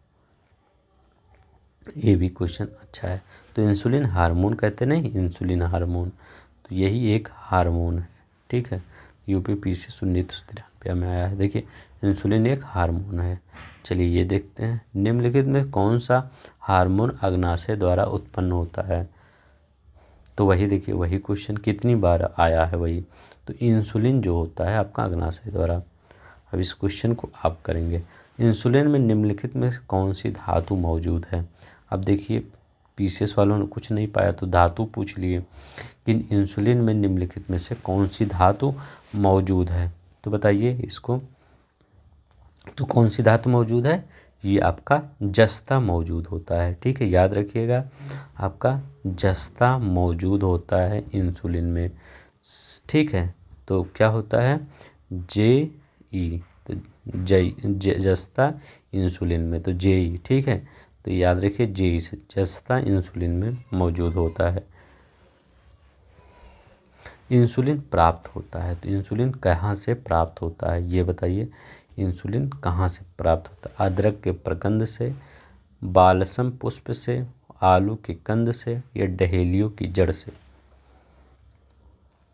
ये भी क्वेश्चन अच्छा है। तो इंसुलिन हार्मोन कहते नहीं, इंसुलिन हार्मोन, तो यही एक हार्मोन है। ठीक है, यूपीपीसी 1993 में आया है। देखिए, इंसुलिन एक हार्मोन है। चलिए ये देखते हैं, निम्नलिखित में कौन सा हार्मोन अग्नाशय द्वारा उत्पन्न होता है? तो वही देखिए, वही क्वेश्चन कितनी बार आया है वही। तो इंसुलिन जो होता है आपका अग्नाशय द्वारा। अब इस क्वेश्चन को आप करेंगे, इंसुलिन में निम्नलिखित में कौन सी धातु मौजूद है? अब देखिए, पीसीएस वालों ने कुछ नहीं पाया तो धातु पूछ लिए, कि इंसुलिन में निम्नलिखित में से कौन सी धातु मौजूद है? तो बताइए इसको। तो कौन सी धातु मौजूद है? ये आपका जस्ता मौजूद होता है। ठीक है, याद रखिएगा, आपका जस्ता मौजूद होता है इंसुलिन में। ठीक है, तो क्या होता है? JE, तो जस्ता इंसुलिन में, तो JE। ठीक है, तो याद रखिए JE से जस्ता इंसुलिन में मौजूद होता है। इंसुलिन प्राप्त होता है, तो इंसुलिन कहाँ से प्राप्त होता है ये बताइए। इंसुलिन कहाँ से प्राप्त होता है? अदरक के प्रकंद से, बालसम पुष्प से, आलू के कंद से या डहेलियों की जड़ से?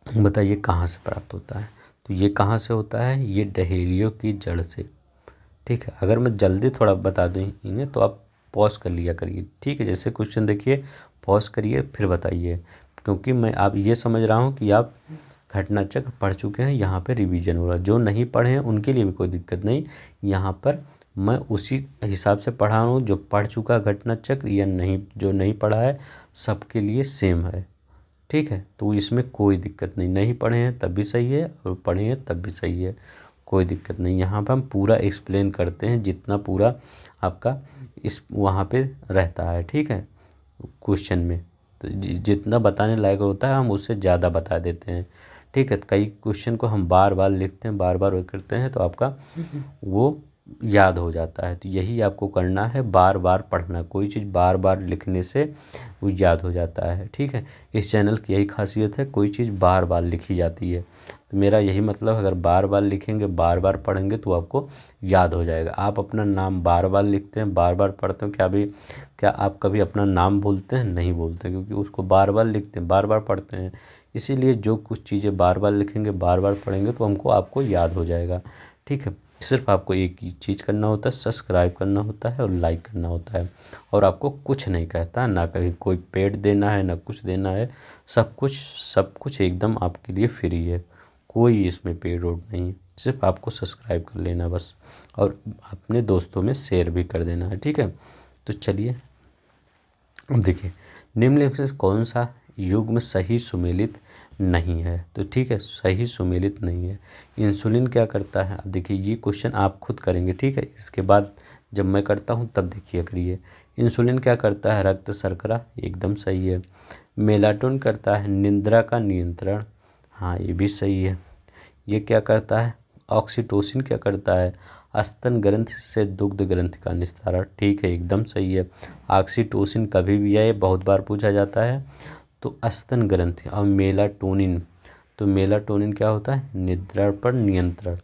बताइए कहाँ से प्राप्त होता है? तो ये कहाँ से होता है? ये डहेलियों की जड़ से। ठीक है, अगर मैं जल्दी थोड़ा बता दूँ तो आप पॉज कर लिया करिए। ठीक है, जैसे क्वेश्चन देखिए, पॉज करिए फिर बताइए, क्योंकि मैं आप ये समझ रहा हूँ कि आप घटना चक्र पढ़ चुके हैं, यहाँ पे रिवीजन हो रहा है। जो नहीं पढ़े हैं उनके लिए भी कोई दिक्कत नहीं, यहाँ पर मैं उसी हिसाब से पढ़ा रहा हूँ। जो पढ़ चुका घटना चक्र या नहीं, जो नहीं पढ़ा है, सबके लिए सेम है। ठीक है, तो इसमें कोई दिक्कत नहीं, नहीं पढ़े हैं तब भी सही है और पढ़े हैं तब भी सही है, कोई दिक्कत नहीं। यहाँ पर हम पूरा एक्सप्लेन करते हैं जितना पूरा आपका इस वहाँ पे रहता है। ठीक है, क्वेश्चन में तो जितना बताने लायक होता है हम उससे ज़्यादा बता देते हैं। ठीक है, कई क्वेश्चन को हम बार बार लिखते हैं, बार बार वो करते हैं, तो आपका वो याद हो जाता है। तो यही आपको करना है, बार बार पढ़ना। कोई चीज़ बार बार लिखने से वो याद हो जाता है। ठीक है, इस चैनल की यही खासियत है, कोई चीज़ बार बार लिखी जाती है। तो मेरा यही मतलब, अगर बार बार लिखेंगे, बार बार पढ़ेंगे तो आपको याद हो जाएगा। आप अपना नाम बार बार लिखते हैं, बार बार पढ़ते हो, क्या आप कभी अपना नाम भूलते हैं? नहीं भूलते, क्योंकि उसको बार बार लिखते हैं, बार बार पढ़ते हैं। इसीलिए जो कुछ चीज़ें बार बार लिखेंगे, बार बार पढ़ेंगे तो आपको याद हो जाएगा। ठीक है, सिर्फ आपको एक ही चीज़ करना होता है, सब्सक्राइब करना होता है और लाइक करना होता है, और आपको कुछ नहीं कहता है, ना कहीं कोई पेड देना है, ना कुछ देना है। सब कुछ एकदम आपके लिए फ्री है, कोई इसमें पेड रोड नहीं है। सिर्फ आपको सब्सक्राइब कर लेना बस, और अपने दोस्तों में शेयर भी कर देना है। ठीक है, तो चलिए अब देखिए, निम्नलिखित से कौन सा युग्म सही सुमेलित नहीं है? तो ठीक है, सही सुमेलित नहीं है। इंसुलिन क्या करता है? अब देखिए, ये क्वेश्चन आप खुद करेंगे। ठीक है, इसके बाद जब मैं करता हूँ तब देखिए करिए। इंसुलिन क्या करता है? रक्त शर्करा, एकदम सही है। मेलाटोन करता है निद्रा का नियंत्रण, हाँ ये भी सही है। ये क्या करता है? ऑक्सीटोसिन क्या करता है? स्तन ग्रंथि से दुग्ध ग्रंथि का निस्तारण, ठीक है एकदम सही है। ऑक्सीटोसिन कभी भी आए, बहुत बार पूछा जाता है। तो स्तन ग्रंथि। और मेलाटोनिन, तो मेलाटोनिन क्या होता है? निद्रा पर नियंत्रण।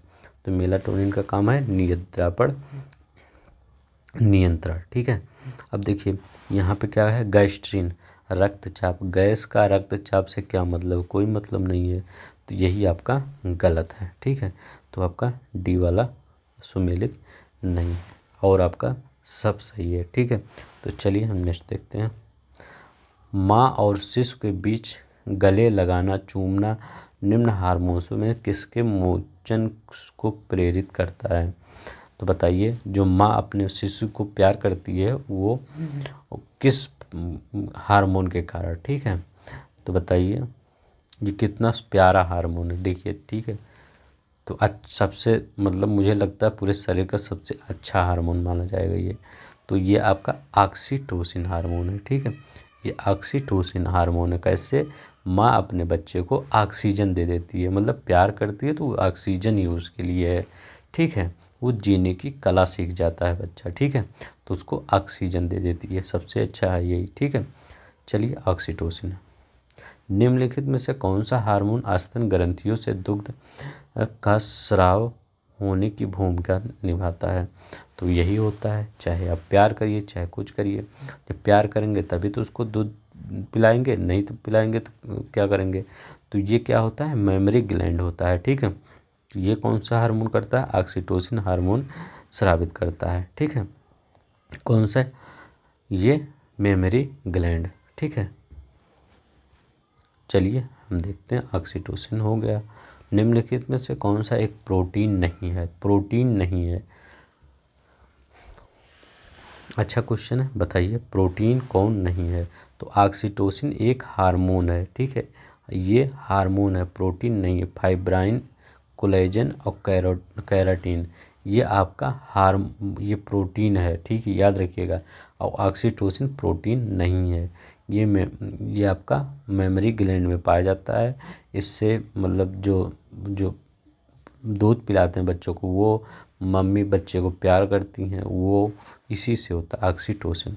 तो मेलाटोनिन का काम है निद्रा पर नियंत्रण। ठीक है, अब देखिए यहाँ पे क्या है? गैस्ट्रिन, रक्तचाप। गैस का रक्तचाप से क्या मतलब? कोई मतलब नहीं है, तो यही आपका गलत है। ठीक है, तो आपका डी वाला सुमेलित नहीं है, और आपका सब सही है। ठीक है, तो चलिए हम नेक्स्ट देखते हैं। माँ और शिशु के बीच गले लगाना, चूमना निम्न हार्मोन्स में किसके मोचन को प्रेरित करता है? तो बताइए, जो माँ अपने शिशु को प्यार करती है वो किस हार्मोन के कारण? ठीक है, तो बताइए ये कितना प्यारा हार्मोन है, देखिए। ठीक है, तो सबसे मतलब मुझे लगता है पूरे शरीर का सबसे अच्छा हार्मोन माना जाएगा ये। तो ये आपका ऑक्सीटोसिन हार्मोन है। ठीक है, ये ऑक्सीटोसिन हार्मोन है। कैसे? माँ अपने बच्चे को ऑक्सीजन दे देती है, मतलब प्यार करती है, तो ऑक्सीजन ही उसके लिए है। ठीक है, वो जीने की कला सीख जाता है बच्चा। ठीक है, तो उसको ऑक्सीजन दे देती है, सबसे अच्छा है यही। ठीक है, चलिए ऑक्सीटोसिन। निम्नलिखित में से कौन सा हार्मोन स्तन ग्रंथियों से दुग्ध का स्राव होने की भूमिका निभाता है? तो यही होता है, चाहे आप प्यार करिए चाहे कुछ करिए, जब प्यार करेंगे तभी तो उसको दूध पिलाएंगे, नहीं तो पिलाएंगे तो क्या करेंगे? तो ये क्या होता है? मेमरी ग्लैंड होता है। ठीक है, तो ये कौन सा हार्मोन करता है? ऑक्सीटोसिन हार्मोन स्रावित करता है। ठीक है, कौन सा? ये मेमरी ग्लैंड। ठीक है, चलिए हम देखते हैं। ऑक्सीटोसिन हो गया। निम्नलिखित में से कौन सा एक प्रोटीन नहीं है? प्रोटीन नहीं है, अच्छा क्वेश्चन है, बताइए प्रोटीन कौन नहीं है? तो ऑक्सीटोसिन एक हार्मोन है। ठीक है, ये हार्मोन है, प्रोटीन नहीं है। फाइब्राइन, कोलेजन और कैराटीन, ये आपका ये प्रोटीन है। ठीक है, याद रखिएगा। और ऑक्सीटोसिन प्रोटीन नहीं है। ये आपका मेमरी ग्लैंड में पाया जाता है। इससे मतलब जो जो दूध पिलाते हैं बच्चों को, वो मम्मी बच्चे को प्यार करती हैं, वो इसी से होता है ऑक्सीटोसिन।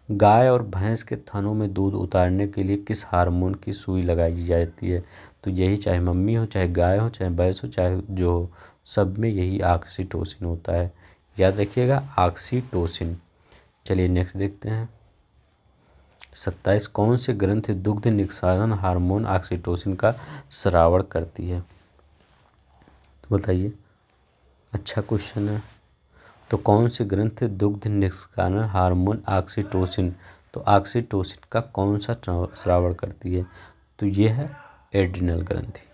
गाय और भैंस के थनों में दूध उतारने के लिए किस हार्मोन की सुई लगाई जाती है? तो यही, चाहे मम्मी हो, चाहे गाय हो, चाहे भैंस हो, चाहे जो हो, सब में यही ऑक्सीटोसिन होता है। याद रखिएगा, ऑक्सीटोसिन। चलिए नेक्स्ट देखते हैं। 27 कौन सी ग्रंथि दुग्ध निस्सारण हार्मोन ऑक्सीटोसिन का स्रावण करती है? तो बताइए, अच्छा क्वेश्चन है। तो कौन सी ग्रंथि दुग्ध निस्सारण हार्मोन ऑक्सीटोसिन, तो ऑक्सीटोसिन का कौन सा स्रावण करती है? तो ये है एड्रिनल ग्रंथि।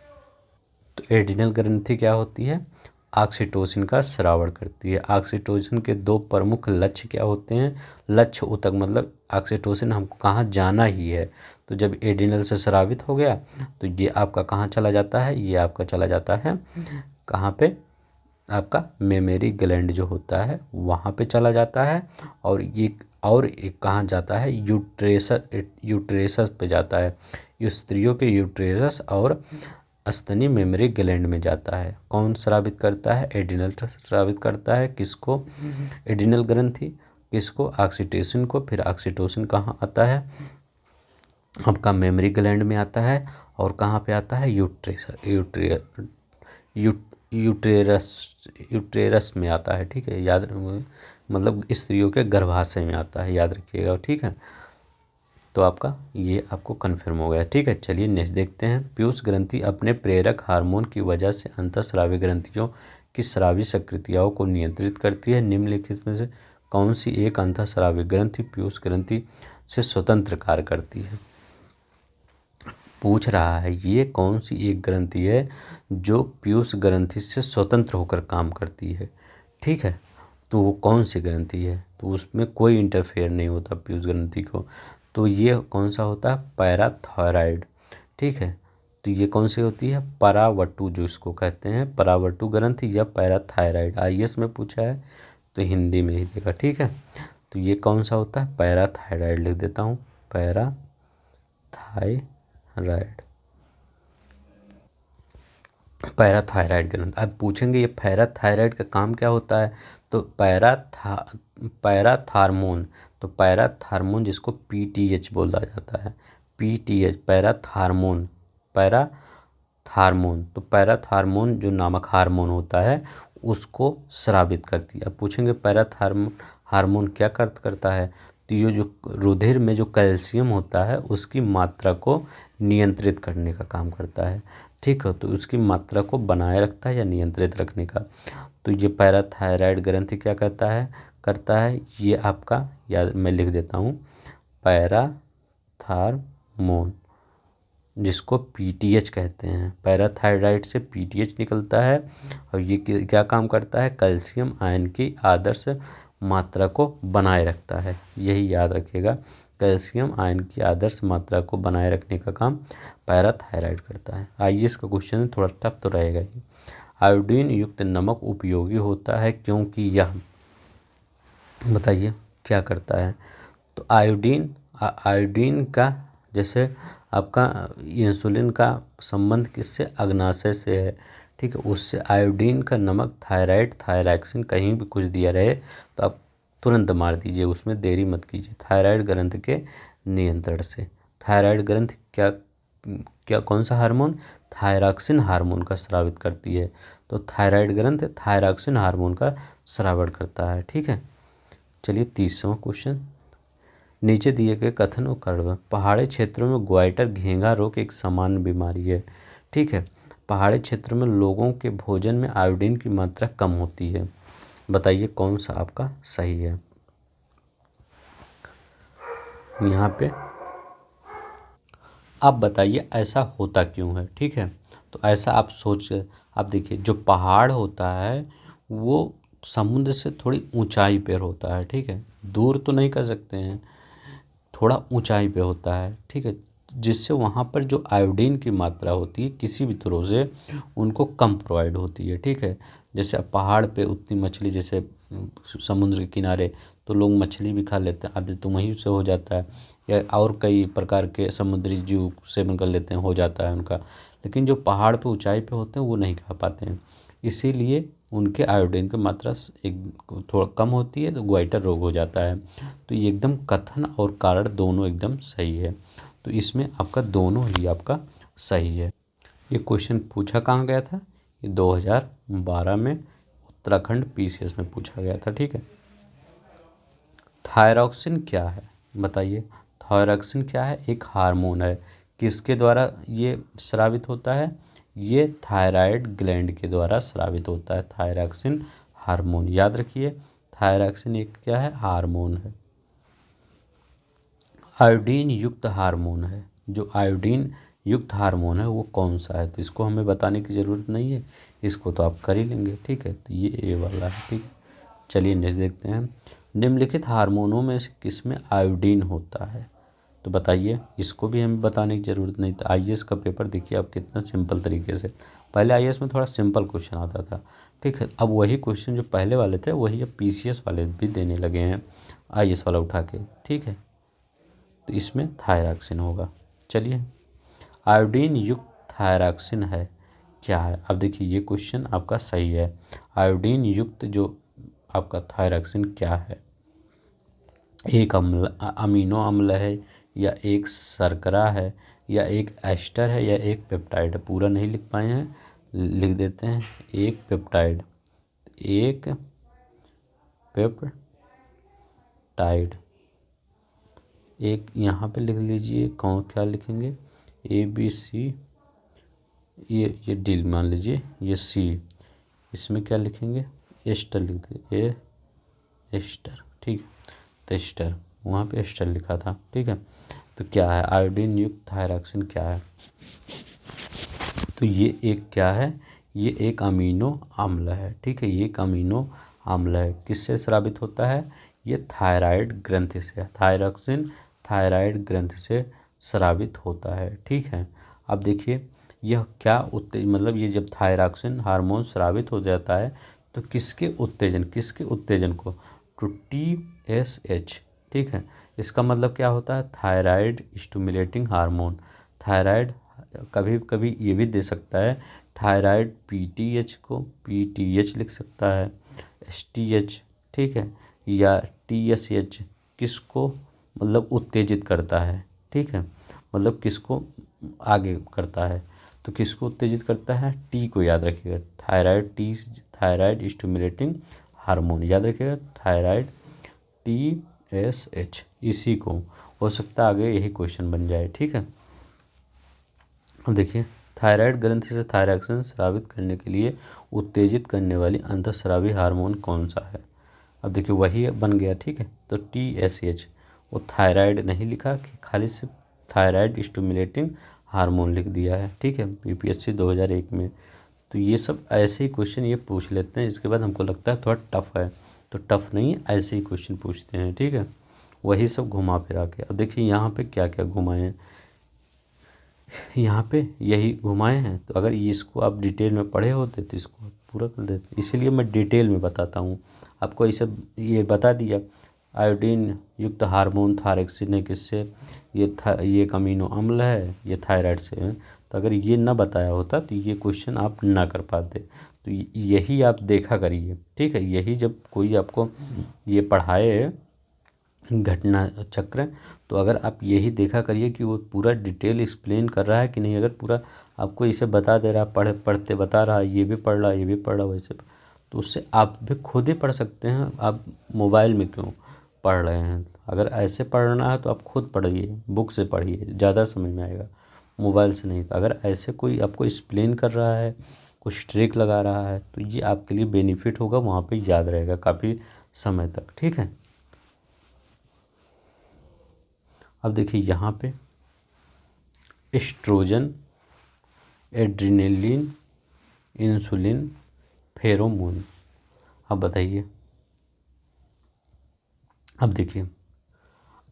तो एड्रिनल ग्रंथि क्या होती है? ऑक्सीटोसिन का स्रावण करती है। ऑक्सीटोसिन के दो प्रमुख लक्ष्य क्या होते हैं? लक्ष्य ऊतक, मतलब ऑक्सीटोसिन हमको कहाँ जाना ही है, तो जब एड्रिनल से स्रावित हो गया तो ये आपका कहाँ चला जाता है? ये आपका चला जाता है कहाँ पे? आपका मेमोरी ग्लैंड जो होता है वहाँ पे चला जाता है। और एक कहाँ जाता है? यूट्रेसस पे जाता है। स्त्रियों के यूट्रेरस और स्तनी मेमोरी ग्लैंड में जाता है। कौन स्रावित करता है? एड्रिनल स्रावित करता है। किसको? एड्रिनल ग्रंथि। किसको? ऑक्सीटोसिन को। फिर ऑक्सीटोसिन कहाँ आता है? आपका मेमोरी ग्लैंड में आता है। और कहाँ पे आता है? यूट्रेरस में आता है। ठीक है, याद, मतलब स्त्रियों के गर्भाशय में आता है, याद रखिएगा। ठीक है, तो आपका ये आपको कन्फर्म हो गया। ठीक है, चलिए नेक्स्ट देखते हैं। पीयूष ग्रंथि अपने प्रेरक हार्मोन की वजह से अंतःस्रावी ग्रंथियों की स्रावी सक्रियताओं को नियंत्रित करती है। निम्नलिखित में से कौन सी एक अंतःस्रावी ग्रंथि पीयूष ग्रंथि से स्वतंत्र कार्य करती है? पूछ रहा है ये कौन सी एक ग्रंथि है जो पीयूष ग्रंथि से स्वतंत्र होकर काम करती है। ठीक है, तो वो कौन सी ग्रंथि है? तो उसमें कोई इंटरफेयर नहीं होता पीयूष ग्रंथि को। तो ये कौन सा होता है? पैराथायराइड। ठीक है, तो ये कौन सी होती है? परावटु, जो इसको कहते हैं परावटु ग्रंथि या पैराथायराइड। आईएएस में पूछा है तो हिंदी में ही देगा। ठीक है, तो ये कौन सा होता है? पैराथायराइड लिख देता हूँ, पैराथायराइड। पैराथायराइड ग्रंथ। अब पूछेंगे ये पैराथायराइड का काम क्या होता है? तो पैराथार्मोन, तो पैराथार्मोन जिसको पीटीएच बोला जाता है, पीटीएच पैराथार्मोन, पैराथार्मोन, तो पैराथार्मोन जो नामक हार्मोन होता है उसको स्रावित करती है। अब पूछेंगे पैराथार्मोन हार्मोन क्या करता है? तो ये जो रुधिर में जो कैल्शियम होता है उसकी मात्रा को नियंत्रित करने का काम करता है। ठीक है, तो उसकी मात्रा को बनाए रखता है या नियंत्रित रखने का। तो ये पैराथायराइड ग्रंथि क्या करता है? ये आपका, याद मैं लिख देता हूँ, पैराथार्मोन जिसको पीटीएच कहते हैं। पैराथायराइड से पीटीएच निकलता है और ये क्या काम करता है? कैल्शियम आयन की आदर्श मात्रा को बनाए रखता है। यही याद रखिएगा, कैल्शियम आयन की आदर्श मात्रा को बनाए रखने का काम पैराथायराइड करता है। आईएएस का क्वेश्चन थोड़ा टफ तो रहेगा ही। आयोडीन युक्त नमक उपयोगी होता है क्योंकि यह, बताइए क्या करता है? तो आयोडीन का, जैसे आपका इंसुलिन का संबंध किससे? अग्नाशय से है। ठीक है, उससे आयोडीन का नमक थायराइड, थायरॉक्सिन कहीं भी कुछ दिया रहे तो आप तुरंत मार दीजिए, उसमें देरी मत कीजिए। थायराइड ग्रंथ के नियंत्रण से। थायराइड ग्रंथ क्या क्या कौन सा हार्मोन? थायरॉक्सिन हार्मोन का स्रावित करती है। तो थायराइड ग्रंथ थायरॉक्सिन हार्मोन का स्रावण करता है। ठीक है, चलिए 30वां क्वेश्चन। नीचे दिए गए कथन और कर्म। पहाड़ी क्षेत्रों में ग्वाइटर घेंघा रोग एक सामान्य बीमारी है। ठीक है, पहाड़ी क्षेत्रों में लोगों के भोजन में आयोडीन की मात्रा कम होती है। बताइए कौन सा आपका सही है? यहाँ पे आप बताइए ऐसा होता क्यों है। ठीक है, तो ऐसा आप सोच, आप देखिए जो पहाड़ होता है वो समुद्र से थोड़ी ऊंचाई पर होता है। ठीक है, दूर तो नहीं कर सकते हैं, थोड़ा ऊंचाई पे होता है। ठीक है, जिससे वहाँ पर जो आयोडीन की मात्रा होती है किसी भी तरह से उनको कम प्रोवाइड होती है। ठीक है, जैसे अब पहाड़ पे उतनी मछली, जैसे समुद्र के किनारे तो लोग मछली भी खा लेते हैं, आदि तो वहीं से हो जाता है, या और कई प्रकार के समुद्री जीव सेवन कर लेते हैं, हो जाता है उनका। लेकिन जो पहाड़ पे ऊंचाई पे होते हैं वो नहीं खा पाते हैं, इसीलिए उनके आयोडीन की मात्रा एक थोड़ा कम होती है, तो ग्वाइटर रोग हो जाता है। तो ये एकदम कथन और कारण दोनों एकदम सही है, तो इसमें आपका दोनों ही आपका सही है। ये क्वेश्चन पूछा कहाँ गया था? ये 2012 में उत्तराखंड पीसीएस में पूछा गया था। ठीक है, थायरॉक्सिन क्या है? बताइए, थायरॉक्सिन क्या है? एक हार्मोन है। किसके द्वारा ये स्रावित होता है? ये थायराइड ग्लैंड के द्वारा स्रावित होता है। थायरॉक्सिन हार्मोन, याद रखिए, थायरॉक्सिन एक क्या है? हार्मोन है। आयोडीन युक्त हार्मोन है। जो आयोडीन युक्त हार्मोन है वो कौन सा है? तो इसको हमें बताने की ज़रूरत नहीं है, इसको तो आप कर ही लेंगे, ठीक है। तो ये ए वाला है, ठीक है। चलिए नेक्स्ट देखते हैं। निम्नलिखित हार्मोनों में से किसमें आयोडीन होता है? तो बताइए, इसको भी हमें बताने की ज़रूरत नहीं। तो आईएएस का पेपर देखिए आप कितना सिंपल तरीके से, पहले आईएएस में थोड़ा सिंपल क्वेश्चन आता था, ठीक है। अब वही क्वेश्चन जो पहले वाले थे वही अब पीसीएस वाले भी देने लगे हैं, आईएएस वाला उठा के, ठीक है। तो इसमें थायरॉक्सिन होगा। चलिए, आयोडीन युक्त थायरॉक्सिन है क्या है? अब देखिए ये क्वेश्चन आपका सही है। आयोडीन युक्त जो आपका थायरॉक्सिन क्या है? एक अमीनो अम्ल है, या एक शर्करा है, या एक एस्टर है, या एक पेप्टाइड है? पूरा नहीं लिख पाए हैं, लिख देते हैं। एक पेप्टाइड, एक पेप्टाइड, एक यहाँ पे लिख लीजिए। कौन क्या लिखेंगे? ABC, ये डी मान लीजिए, ये C, इसमें क्या लिखेंगे? एस्टर लिख दीजिए, एस्टर, ठीक है। तो एस्टर, वहाँ पे एस्टर लिखा था, ठीक है। तो क्या है? आयोडीन युक्त थायरॉक्सिन क्या है? तो ये एक क्या है? ये एक अमीनो अम्ल है, ठीक है। ये एक अमीनो अम्ल है। किससे स्रावित होता है? ये थायराइड ग्रंथि से। थायरॉक्सिन थायराइड ग्रंथि से स्रावित होता है, ठीक है। अब देखिए यह क्या मतलब ये जब थायरॉक्सिन हार्मोन स्रावित हो जाता है तो किसके उत्तेजन को? टू TSH, ठीक है। इसका मतलब क्या होता है? Thyroid stimulating hormone. थायराइड कभी कभी ये भी दे सकता है, थायराइड PTH को PTH लिख सकता है, STH, ठीक है, या TSH। किसको मतलब उत्तेजित करता है, ठीक है, मतलब किसको आगे करता है? तो किसको उत्तेजित करता है? टी को याद रखिएगा, थायराइड स्टिमुलेटिंग हार्मोन, याद रखिएगा, थायराइड TSH। इसी को हो सकता है आगे यही क्वेश्चन बन जाए, ठीक है। अब देखिए, थायराइड ग्रंथि से थायरॉक्सिन स्रावित करने के लिए उत्तेजित करने वाली अंतःस्रावी हार्मोन कौन सा है? अब देखिए वही बन गया, ठीक है। तो TSH, वो थायराइड नहीं लिखा, कि खाली सिर्फ थायराइड स्टिमुलेटिंग हार्मोन लिख दिया है, ठीक है, PPSC 2001 में। तो ये सब ऐसे ही क्वेश्चन ये पूछ लेते हैं। इसके बाद हमको लगता है थोड़ा टफ है, तो टफ नहीं है, ऐसे ही क्वेश्चन पूछते हैं, ठीक है। वही सब घुमा फिरा के। अब देखिए यहाँ पे क्या क्या घुमाए हैं, यहाँ पे यही घुमाए हैं। तो अगर इसको आप डिटेल में पढ़े होते तो इसको पूरा कर देते, इसीलिए मैं डिटेल में बताता हूँ आपको। इसे ये बता दिया, आयोडीन युक्त हार्मोन थायरॉक्सिन है किससे? ये एक अमीनो अम्ल है, ये थायराइड से है। तो अगर ये ना बताया होता तो ये क्वेश्चन आप ना कर पाते। तो यही आप देखा करिए, ठीक है। यही जब कोई आपको ये पढ़ाए घटना चक्र, तो अगर आप यही देखा करिए कि वो पूरा डिटेल एक्सप्लेन कर रहा है कि नहीं। अगर पूरा आपको इसे बता दे रहा, पढ़ते बता रहा, ये भी पढ़ रहा, ये भी पढ़ रहा, वैसे तो उससे आप भी खुद ही पढ़ सकते हैं। आप मोबाइल में क्यों पढ़ रहे हैं? अगर ऐसे पढ़ना है तो आप खुद पढ़िए, बुक से पढ़िए, ज़्यादा समझ में आएगा, मोबाइल से नहीं। अगर ऐसे कोई आपको एक्सप्लेन कर रहा है, कुछ ट्रिक लगा रहा है, तो ये आपके लिए बेनिफिट होगा, वहाँ पे याद रहेगा काफ़ी समय तक, ठीक है। अब देखिए यहाँ पे एस्ट्रोजन, एड्रिनलिन, इंसुलिन, फेरोमोन। अब बताइए, अब देखिए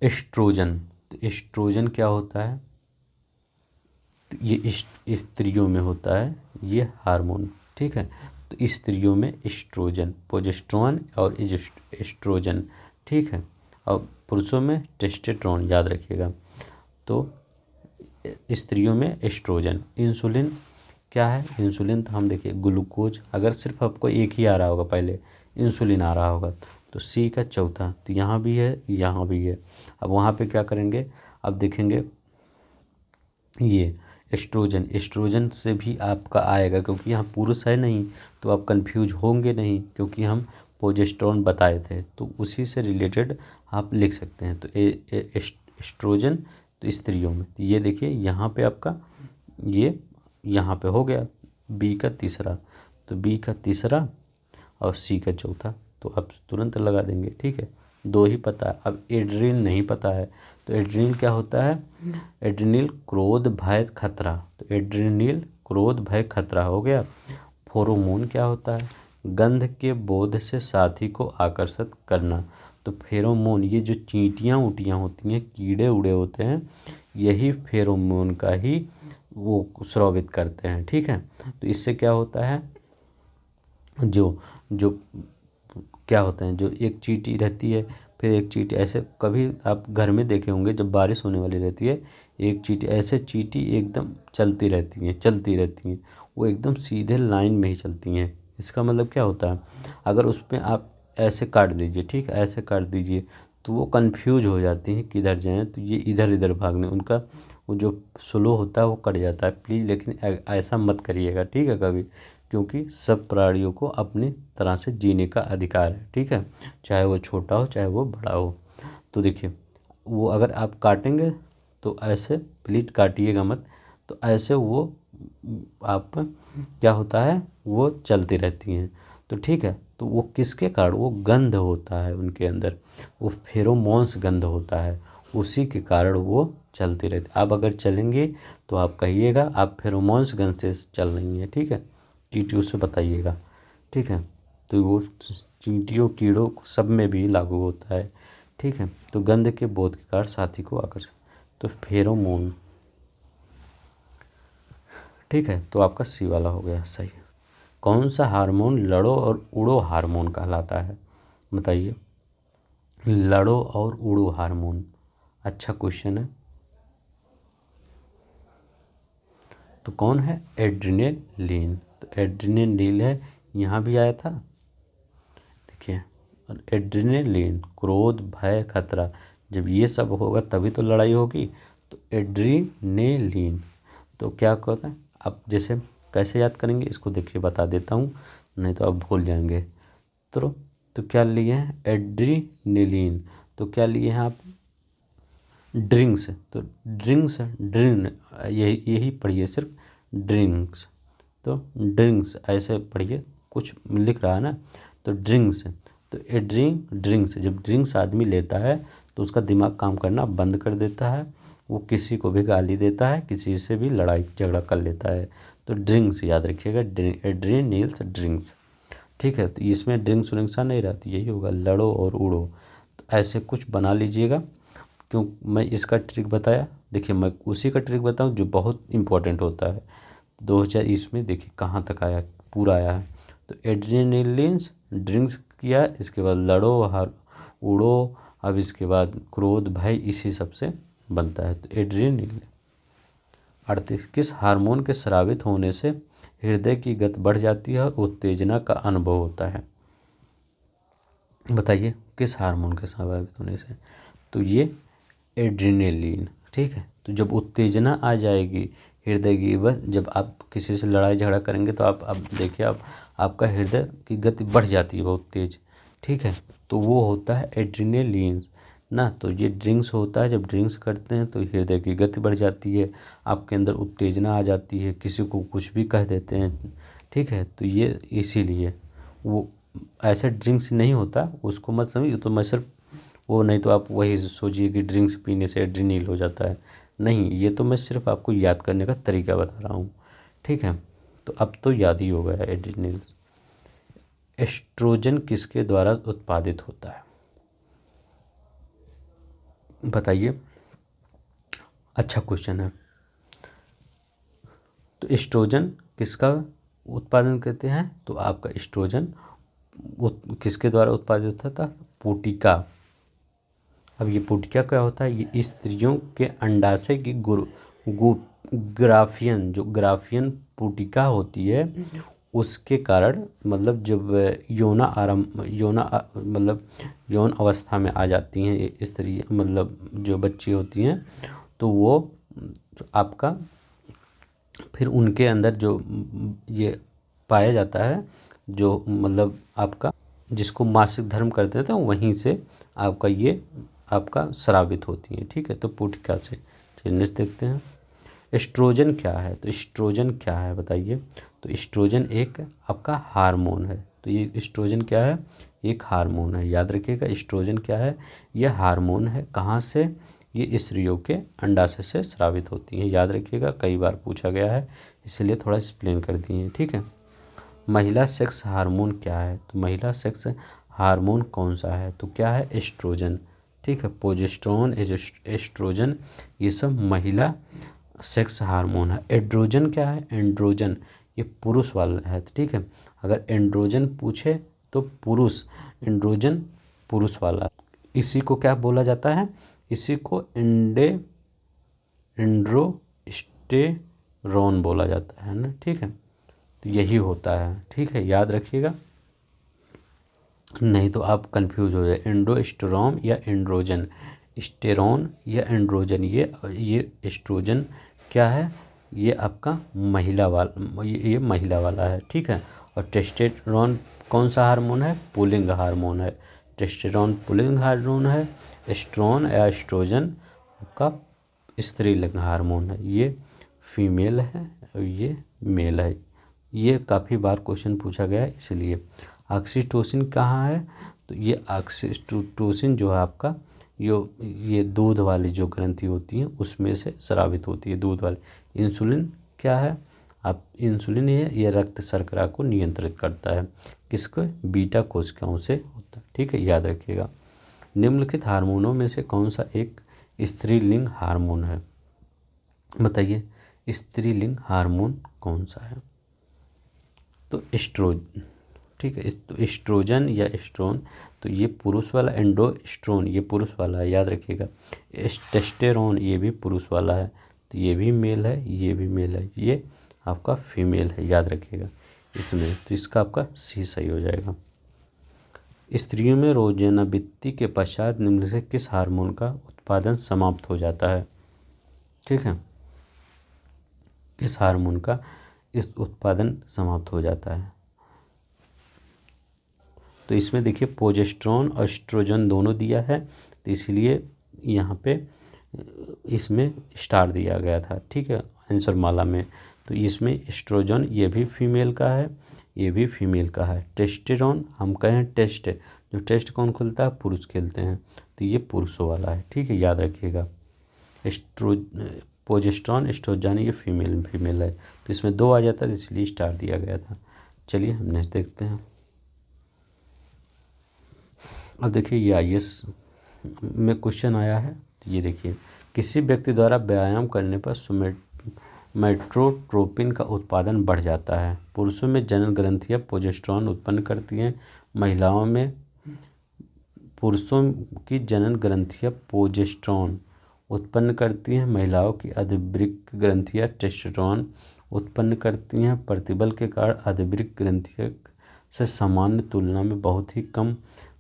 एस्ट्रोजन, तो एस्ट्रोजन क्या होता है? तो ये स्त्रियों में होता है ये हार्मोन, ठीक है। तो स्त्रियों में एस्ट्रोजन, प्रोजेस्टेरोन और एस्ट्रोजन, ठीक है। और पुरुषों में टेस्टोस्टेरोन, याद रखिएगा। तो स्त्रियों में एस्ट्रोजन। इंसुलिन क्या है? इंसुलिन तो हम देखिए ग्लूकोज, अगर सिर्फ आपको एक ही आ रहा होगा, पहले इंसुलिन आ रहा होगा, तो C का चौथा, तो यहाँ भी है, यहाँ भी है। अब वहाँ पे क्या करेंगे? अब देखेंगे ये एस्ट्रोजन, एस्ट्रोजन से भी आपका आएगा, क्योंकि यहाँ पुरुष है नहीं, तो आप कंफ्यूज होंगे नहीं, क्योंकि हम प्रोजेस्टेरोन बताए थे, तो उसी से रिलेटेड आप लिख सकते हैं। तो एस्ट्रोजन तो स्त्रियों में, तो ये देखिए यहाँ पे आपका ये यहाँ पे हो गया बी का तीसरा, तो बी का तीसरा और सी का चौथा, तो आप तुरंत लगा देंगे। ठीक है, दो ही पता है, अब एड्रीनल नहीं पता है। तो एड्रीनल क्या होता है? एड्रीनल क्रोध भय खतरा, तो एड्रीनल क्रोध भय खतरा हो गया। फेरोमोन क्या होता है? गंध के बोध से साथी को आकर्षित करना। तो फेरोमोन ये जो चींटियाँ उटियाँ होती हैं, कीड़े उड़े होते हैं, यही फेरोमोन का ही वो स्रावित करते हैं। ठीक है, तो इससे क्या होता है, जो जो क्या होता है, जो एक चींटी रहती है, फिर एक चींटी ऐसे, कभी आप घर में देखे होंगे जब बारिश होने वाली रहती है, एक चींटी ऐसे चींटी एकदम चलती रहती हैं, वो एकदम सीधे लाइन में ही चलती हैं। इसका मतलब क्या होता है, अगर उस पर आप ऐसे काट दीजिए, ठीक है, ऐसे काट दीजिए, तो वो कंफ्यूज हो जाती हैं किधर जाएं, तो ये इधर इधर भागने, उनका वो जो स्लो होता है वो कट जाता है। प्लीज़ लेकिन ऐसा मत करिएगा, ठीक है, कभी, क्योंकि सब प्राणियों को अपनी तरह से जीने का अधिकार है। ठीक है, चाहे वो छोटा हो चाहे वो बड़ा हो। तो देखिए, वो अगर आप काटेंगे तो ऐसे प्लीज़ काटिएगा मत, तो ऐसे वो आप क्या होता है, वो चलती रहती हैं। तो ठीक है, तो वो किसके कारण, वो गंध होता है उनके अंदर, वो फेरोमोन्स गंध होता है, उसी के कारण वो चलती रहती। आप अगर चलेंगे तो आप कहिएगा आप फेरोमोन्स गंध से चल रही हैं। ठीक है, चींटियों से बताइएगा। ठीक है, तो वो चींटियों कीड़ों सब में भी लागू होता है। ठीक है, तो गंध के बोध के कारण साथी को आकर्षित, तो फेरोमोन। ठीक है, तो आपका सी वाला हो गया सही। कौन सा हार्मोन लड़ो और उड़ो हार्मोन कहलाता है? बताइए, लड़ो और उड़ो हार्मोन, अच्छा क्वेश्चन है। तो कौन है? एड्रेनालिन। तो एड्रेनालिन है, यहाँ भी आया था, देखिए, और एड्रेनालिन क्रोध भय खतरा, जब ये सब होगा तभी तो लड़ाई होगी। तो एड्रेनालिन, तो क्या कहता है, आप जैसे कैसे याद करेंगे इसको, देखिए बता देता हूँ, नहीं तो आप भूल जाएंगे। तो क्या लिए हैं? एड्रेनालिन, तो क्या लिए हैं आप? ड्रिंक्स, तो ड्रिंक्स यही पढ़िए, सिर्फ ड्रिंक्स, तो ड्रिंक्स ऐसे पढ़िए, कुछ लिख रहा है ना, तो ड्रिंक्स, तो ए ड्रिंक्स, जब ड्रिंक्स आदमी लेता है तो उसका दिमाग काम करना बंद कर देता है, वो किसी को भी गाली देता है, किसी से भी लड़ाई झगड़ा कर लेता है। तो ड्रिंक्स याद रखिएगा, एड्रेनल्स ड्रिंक्स। ठीक है, तो इसमें ड्रिंक्स व्रिंक्स नहीं रहती, यही होगा लड़ो और उड़ो। तो ऐसे कुछ बना लीजिएगा। क्यों मैं इसका ट्रिक बताया, देखिए मैं उसी का ट्रिक बताऊं जो बहुत इंपॉर्टेंट होता है। 2020 में देखिए कहाँ तक आया, पूरा आया है। तो एड्रेनलिन्स ड्रिंक्स किया, इसके बाद लड़ो हार उड़ो, अब इसके बाद क्रोध भय इसी सब से बनता है। तो एड्रेनलिन। 38, किस हार्मोन के स्रावित होने से हृदय की गति बढ़ जाती है और उत्तेजना का अनुभव होता है? बताइए, किस हार्मोन के स्रावित होने से? तो ये एड्रेनलिन। ठीक है, तो जब उत्तेजना आ जाएगी हृदय की, बस जब आप किसी से लड़ाई झगड़ा करेंगे तो आप अब देखिए, आप आपका हृदय की गति बढ़ जाती है बहुत तेज। ठीक है, तो वो होता है एड्रेनलिन ना। तो ये ड्रिंक्स होता है, जब ड्रिंक्स करते हैं तो हृदय की गति बढ़ जाती है, आपके अंदर उत्तेजना आ जाती है, किसी को कुछ भी कह देते हैं। ठीक है, तो ये इसीलिए वो ऐसा ड्रिंक्स नहीं होता, उसको मत समझिए। तो मैं सिर्फ वो, नहीं तो आप वही सोचिए कि ड्रिंक्स पीने से एड्रेनल हो जाता है, नहीं, ये तो मैं सिर्फ आपको याद करने का तरीका बता रहा हूँ। ठीक है, तो अब तो याद ही हो गया एड्रेनल। एस्ट्रोजन किसके द्वारा उत्पादित होता है? बताइए, अच्छा क्वेश्चन है। तो एस्ट्रोजन किसका उत्पादन करते हैं? तो आपका एस्ट्रोजन किसके द्वारा उत्पादित होता था? पुटिका। अब ये पुटिका क्या होता है? ये स्त्रियों के अंडाशय की ग्राफियन, जो ग्राफियन पुटिका होती है, उसके कारण, मतलब जब यौना आरंभ मतलब यौन अवस्था में आ जाती हैं ये स्त्री, मतलब जो बच्ची होती हैं, तो वो आपका फिर उनके अंदर जो ये पाया जाता है, जो मतलब आपका जिसको मासिक धर्म करते थे, तो वहीं से आपका ये आपका स्रावित होती हैं, ठीक है। तो पुटिका से। चलिए नेक्स्ट देखते हैं, एस्ट्रोजन क्या है। तो एस्ट्रोजन क्या है बताइए। तो एस्ट्रोजन एक आपका हार्मोन है। तो ये एस्ट्रोजन क्या है, एक हार्मोन है, याद रखिएगा। एस्ट्रोजन क्या है, यह हार्मोन है। कहाँ से, ये स्त्रियों के अंडाशय से स्रावित होती हैं, याद रखिएगा, कई बार पूछा गया है, इसलिए थोड़ा एक्सप्लेन कर दिए हैं, ठीक है। महिला सेक्स हार्मोन क्या है। तो महिला सेक्स हार्मोन कौन सा है, तो क्या है, एस्ट्रोजन, ठीक है। प्रोजेस्टेरोन, एस्ट्रोजन, ये सब महिला सेक्स हार्मोन है। एंड्रोजन क्या है, एंड्रोजन ये पुरुष वाला है, ठीक है। अगर एंड्रोजन पूछे तो पुरुष, एंड्रोजन पुरुष वाला, इसी को क्या बोला जाता है, इसी को एंड्रोस्टेरोन बोला जाता है ना, ठीक है। तो यही होता है, ठीक है, याद रखिएगा, नहीं तो आप कंफ्यूज हो जाए। एंडोस्टेरोन या एंड्रोजन, स्टेरोन या एंड्रोजन, ये एस्ट्रोजन क्या है, ये आपका महिला वाला, ये महिला वाला है, ठीक है। और टेस्टोस्टेरोन कौन सा हार्मोन है, पुल्लिंग हार्मोन है। टेस्टोस्टेरोन पुल्लिंग हार्मोन है, एस्ट्रोन या एस्ट्रोजन आपका स्त्रीलिंग हार्मोन है। ये फीमेल है और ये मेल है। ये काफ़ी बार क्वेश्चन पूछा गया है इसलिए। ऑक्सीटोसिन कहाँ है, तो ये ऑक्सीटोसिन जो है आपका ये दूध वाली जो ग्रंथि होती है उसमें से स्रावित होती है, दूध वाली। इंसुलिन क्या है, आप इंसुलिन ये रक्त शर्करा को नियंत्रित करता है, किसको, बीटा कोशिकाओं से होता है, ठीक है, याद रखिएगा। निम्नलिखित हार्मोनों में से कौन सा एक स्त्रीलिंग हार्मोन है, बताइए, स्त्रीलिंग हार्मोन कौन सा है। तो एस्ट्रोजन, ठीक है। तो एस्ट्रोजन या एस्ट्रोन, तो ये पुरुष वाला, एंडोस्ट्रोन ये पुरुष वाला है, याद रखिएगा। टेस्टोस्टेरोन ये भी पुरुष वाला है, तो ये भी मेल है, ये भी मेल है, ये आपका फीमेल है, याद रखिएगा इसमें। तो इसका आपका सी सही हो जाएगा। स्त्रियों में रोजानावृत्ति के पश्चात निम्न से किस हार्मोन का उत्पादन समाप्त हो जाता है, ठीक है, किस हार्मोन का इस उत्पादन समाप्त हो जाता है। तो इसमें देखिए प्रोजेस्टेरोन और एस्ट्रोजन दोनों दिया है, तो इसलिए यहाँ पे इसमें स्टार दिया गया था, ठीक है, आंसर माला में। तो इसमें एस्ट्रोजन ये भी फीमेल का है, ये भी फीमेल का है। टेस्टोस्टेरोन हम कहें टेस्ट, जो टेस्ट कौन खुलता है, पुरुष खेलते हैं, तो ये पुरुषों वाला है, ठीक है, याद रखिएगा। प्रोजेस्टेरोन एस्ट्रोजन ये फीमेल है, तो इसमें दो आ जाता है, इसलिए स्टार दिया गया था। चलिए हम नेक्स्ट देखते हैं। अब देखिए ये IAS में क्वेश्चन आया है, तो ये देखिए, किसी व्यक्ति द्वारा व्यायाम करने पर सोमैटोट्रोपिन का उत्पादन बढ़ जाता है। पुरुषों में जनन ग्रंथियां प्रोजेस्टेरोन उत्पन्न करती हैं, महिलाओं में पुरुषों की जनन ग्रंथियां प्रोजेस्टेरोन उत्पन्न करती हैं, महिलाओं की आदिवृक्क ग्रंथियां टेस्टोस्टेरोन उत्पन्न करती हैं। प्रतिबल के कारण आदिवृक्क ग्रंथियों से सामान्य तुलना में बहुत ही कम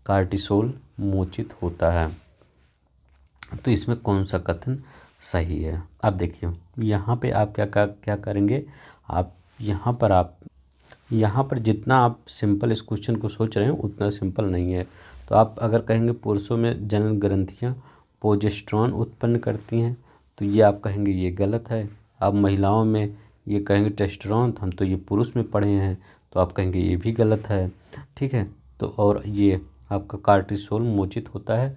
कार्टिसोल मोचित होता है। तो इसमें कौन सा कथन सही है। अब देखिए यहाँ पे आप क्या करेंगे, आप यहाँ पर जितना आप सिंपल इस क्वेश्चन को सोच रहे हैं उतना सिंपल नहीं है। तो आप अगर कहेंगे पुरुषों में जनन ग्रंथियाँ प्रोजेस्टेरोन उत्पन्न करती हैं, तो ये आप कहेंगे ये गलत है। अब महिलाओं में ये कहेंगे टेस्टोस्टेरोन, हम तो ये पुरुष में पढ़े हैं, तो आप कहेंगे ये भी गलत है, ठीक है। तो और ये आपका कार्टिसोल मोचित होता है,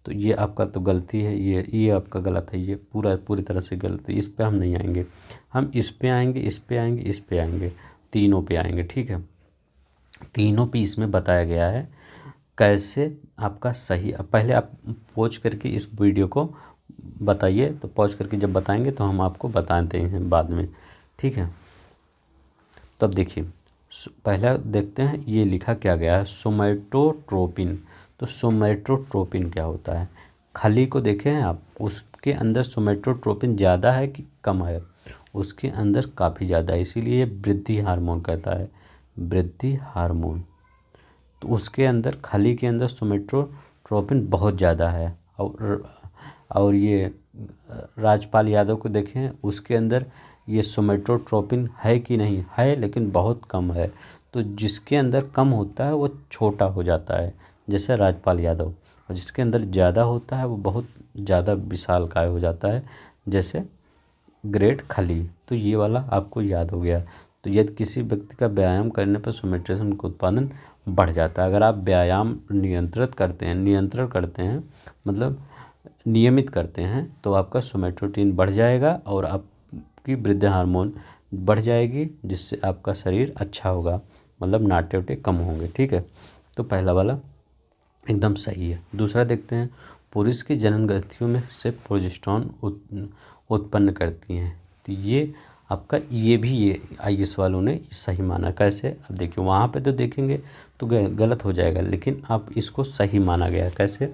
तो ये आपका तो गलती है, ये आपका गलत है, ये पूरी तरह से गलत है। इस पे हम नहीं आएंगे, हम इस पे आएंगे, इस पे आएंगे, इस पे आएंगे, तीनों पे आएंगे, ठीक है। तीनों पे इसमें बताया गया है कैसे आपका सही। पहले आप पॉज करके इस वीडियो को बताइए, तो पॉज करके जब बताएंगे तो हम आपको बताते हैं बाद में, ठीक है। तो अब देखिए पहला देखते हैं ये लिखा क्या गया है, सोमैटोट्रोपिन। तो सोमैटोट्रोपिन क्या होता है, खली को देखें हैं आप, उसके अंदर सोमैटोट्रोपिन ज़्यादा है कि कम है, उसके अंदर काफ़ी ज़्यादा है, इसीलिए ये वृद्धि हार्मोन कहता है, वृद्धि हार्मोन। तो उसके अंदर खली के अंदर सोमैटोट्रोपिन बहुत ज़्यादा है। और ये राजपाल यादव को देखें, उसके अंदर ये सोमैटोट्रोपिन है कि नहीं है, लेकिन बहुत कम है। तो जिसके अंदर कम होता है वो छोटा हो जाता है, जैसे राजपाल यादव। और जिसके अंदर ज़्यादा होता है वो बहुत ज़्यादा विशालकाय हो जाता है, जैसे ग्रेट खली। तो ये वाला आपको याद हो गया। तो यदि किसी व्यक्ति का व्यायाम करने पर सोमेटोस्टेरोन का उत्पादन बढ़ जाता है, अगर आप व्यायाम नियंत्रण करते हैं मतलब नियमित करते हैं, तो आपका सोमेटोस्टेरोन बढ़ जाएगा और आपकी वृद्धि हार्मोन बढ़ जाएगी, जिससे आपका शरीर अच्छा होगा, मतलब नाटे वाटे कम होंगे। ठीक है, तो पहला वाला एकदम सही है। दूसरा देखते हैं, पुरुष की जनन ग्रंथियों में से प्रोजेस्टेरोन उत्पन्न करती हैं। तो ये आपका ये आईएएस वालों ने सही माना। कैसे? अब देखिए, वहाँ पे तो देखेंगे तो गलत हो जाएगा, लेकिन अब इसको सही माना गया। कैसे?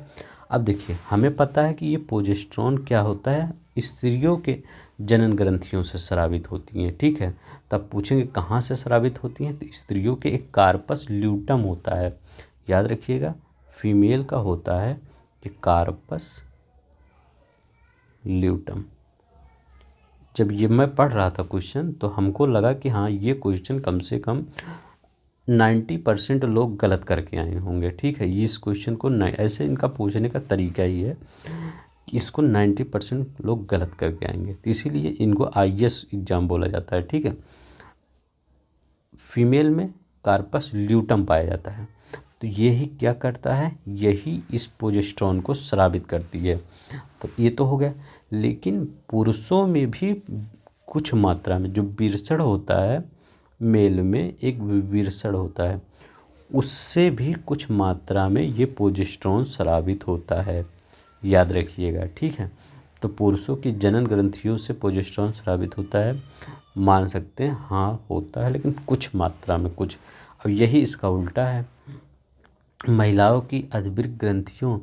अब देखिए, हमें पता है कि ये प्रोजेस्टेरोन क्या होता है, स्त्रियों के जनन ग्रंथियों से स्रावित होती हैं। ठीक है, तब पूछेंगे कहाँ से स्रावित होती हैं, तो स्त्रियों के एक कार्पस ल्यूटम होता है, याद रखिएगा, फीमेल का होता है ये कार्पस ल्यूटम। जब ये मैं पढ़ रहा था क्वेश्चन, तो हमको लगा कि हाँ, ये क्वेश्चन कम से कम 90% लोग गलत करके आए होंगे। ठीक है, इस क्वेश्चन को ऐसे इनका पूछने का तरीका ही है कि इसको 90% लोग गलत करके आएंगे, तो इसीलिए इनको आईएएस एग्जाम बोला जाता है। ठीक है, फीमेल में कार्पस ल्यूटम पाया जाता है, तो यही क्या करता है, यही इस प्रोजेस्टेरोन को स्रावित करती है। तो ये तो हो गया, लेकिन पुरुषों में भी कुछ मात्रा में जो विरसड़ होता है, मेल में एक विरसड़ होता है, उससे भी कुछ मात्रा में ये प्रोजेस्टेरोन स्रावित होता है, याद रखिएगा। ठीक है, तो पुरुषों की जनन ग्रंथियों से प्रोजेस्टेरोन स्रावित होता है, मान सकते हैं हाँ होता है, लेकिन कुछ मात्रा में कुछ। अब यही इसका उल्टा है, महिलाओं की अधिवृक्क ग्रंथियों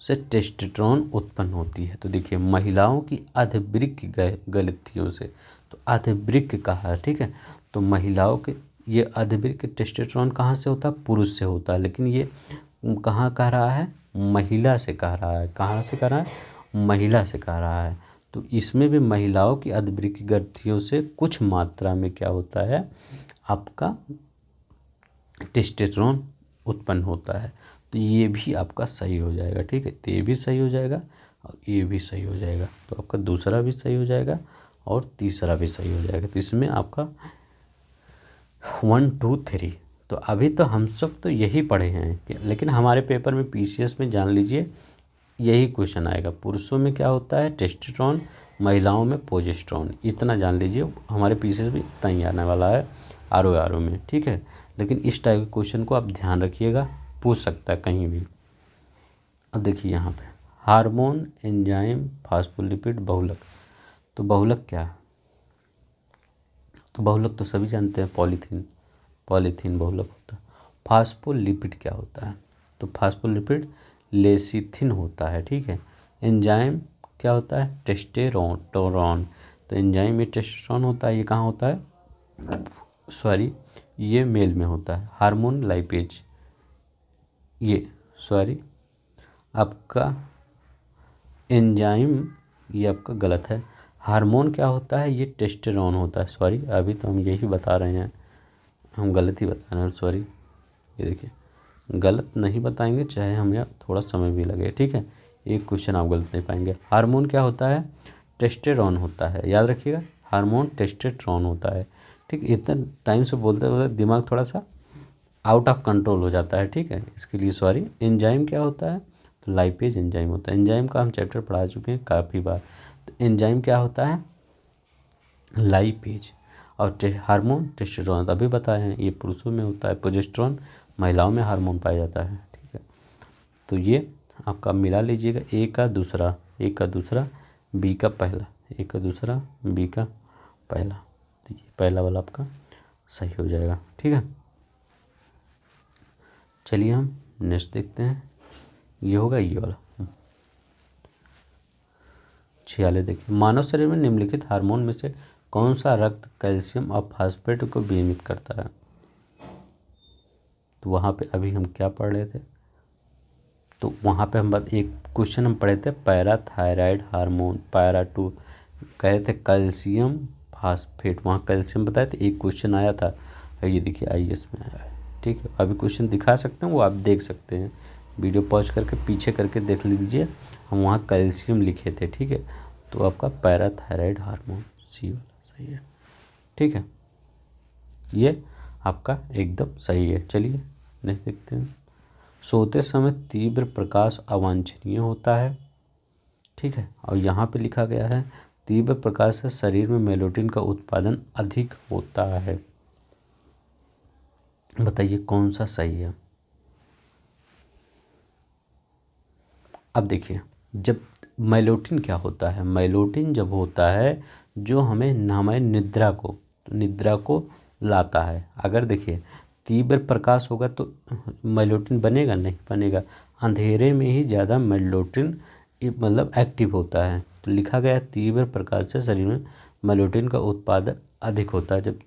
से टेस्टोस्टेरोन उत्पन्न होती है। तो देखिए, महिलाओं की अधिवृक्क ग्रंथियों से, तो अधिवृक्क कहा है। ठीक है, तो महिलाओं के ये अधिवृक्क टेस्टोस्टेरोन कहाँ से होता है, पुरुष से होता है, लेकिन ये कहाँ कह रहा है, महिला से कह रहा है। कहाँ से कह रहा है, महिला से कह रहा है। तो इसमें भी महिलाओं की अधिवृक्क ग्रंथियों से कुछ मात्रा में क्या होता है, आपका टेस्टोस्टेरोन उत्पन्न होता है। तो ये भी आपका सही हो जाएगा। ठीक है, तो ये भी सही हो जाएगा और ये भी सही हो जाएगा, तो आपका दूसरा भी सही हो जाएगा और तीसरा भी सही हो जाएगा। तो इसमें आपका 1 2 3। तो अभी तो हम सब तो यही पढ़े हैं, लेकिन हमारे पेपर में पीसीएस में जान लीजिए यही क्वेश्चन आएगा, पुरुषों में क्या होता है, टेस्टोस्टेरोन, महिलाओं में प्रोजेस्टेरोन। इतना जान लीजिए, हमारे पीसीएस में इतना ही आने वाला है आर में। ठीक है, लेकिन इस टाइप के क्वेश्चन को आप ध्यान रखिएगा, पूछ सकता है कहीं भी। अब देखिए यहाँ पे हार्मोन, एंजाइम, फास्फोलिपिड, बहुलक। तो बहुलक क्या है, तो बहुलक तो सभी जानते हैं, पॉलीथीन बहुलक होता है। फास्फोलिपिड क्या होता है, तो फास्फोलिपिड लेसिथिन होता है। ठीक है, एंजाइम क्या होता है, टेस्टोस्टेरोन। तो एंजाइम में टेस्टोस्टेरोन होता है, ये कहाँ होता है, सॉरी ये मेल में होता है। हार्मोन लाइपेज, ये सॉरी आपका एंजाइम, ये आपका गलत है। हार्मोन क्या होता है, ये टेस्टोस्टेरोन होता है। सॉरी, अभी तो हम यही बता रहे हैं, हम गलत ही बता रहे हैं, सॉरी। ये देखिए, गलत नहीं बताएंगे चाहे हमें थोड़ा समय भी लगे। ठीक है, एक क्वेश्चन आप गलत नहीं पाएंगे। हार्मोन क्या होता है, टेस्टोस्टेरोन होता है, याद रखिएगा, हार्मोन टेस्टोस्टेरोन होता है। ठीक, इतना टाइम से बोलते बोलते दिमाग थोड़ा सा आउट ऑफ कंट्रोल हो जाता है। ठीक है, इसके लिए सॉरी। एंजाइम क्या होता है, तो लाइपेज एंजाइम होता है। एंजाइम का हम चैप्टर पढ़ा चुके हैं काफ़ी बार। तो एंजाइम क्या होता है, लाइपेज। और हार्मोन टेस्टोस्टेरोन अभी बताए हैं, ये पुरुषों में होता है, प्रोजेस्टेरोन महिलाओं में हार्मोन पाया जाता है। ठीक है, तो ये आपका मिला लीजिएगा, ए का दूसरा बी का पहला, ए का दूसरा बी का पहला, तो ये पहला वाला आपका सही हो जाएगा। ठीक है, चलिए हम नेक्स्ट देखते हैं, ये होगा ये वाला 46। देखिए, मानव शरीर में निम्नलिखित हार्मोन में से कौन सा रक्त, कैल्शियम और फास्फेट को विनियमित करता है। तो वहाँ पे अभी हम क्या पढ़ रहे थे, तो वहाँ पे हम एक क्वेश्चन हम पढ़े थे, पैराथायराइड हार्मोन, पैरा 2 कहे थे कैल्शियम फास्फेट, वहाँ कैल्शियम बताए थे, एक क्वेश्चन आया था, ये देखिए आईएएस में आया है। ठीक है, अभी क्वेश्चन दिखा सकते हैं, वो आप देख सकते हैं, वीडियो पॉज करके पीछे करके देख लीजिए, हम वहाँ कैल्शियम लिखे थे, ठीक है। तो आपका पैराथायराइड हार्मोन सी वाला सही है, ठीक है। ये आपका एकदम सही है। चलिए नेक्स्ट देखते हैं। सोते समय तीव्र प्रकाश अवांछनीय होता है, ठीक है। और यहाँ पे लिखा गया है तीव्र प्रकाश से शरीर में मेलेटोनिन का उत्पादन अधिक होता है। बताइए कौन सा सही है। अब देखिए, जब मेलेटोनिन क्या होता है, मेलेटोनिन जब होता है जो हमारे निद्रा को लाता है। अगर देखिए तीव्र प्रकाश होगा तो मेलेटोनिन बनेगा, नहीं बनेगा। अंधेरे में ही ज़्यादा मेलेटोनिन मतलब एक्टिव होता है। तो लिखा गया तीव्र प्रकाश से शरीर में मेलेटोनिन का उत्पादन अधिक होता है। जब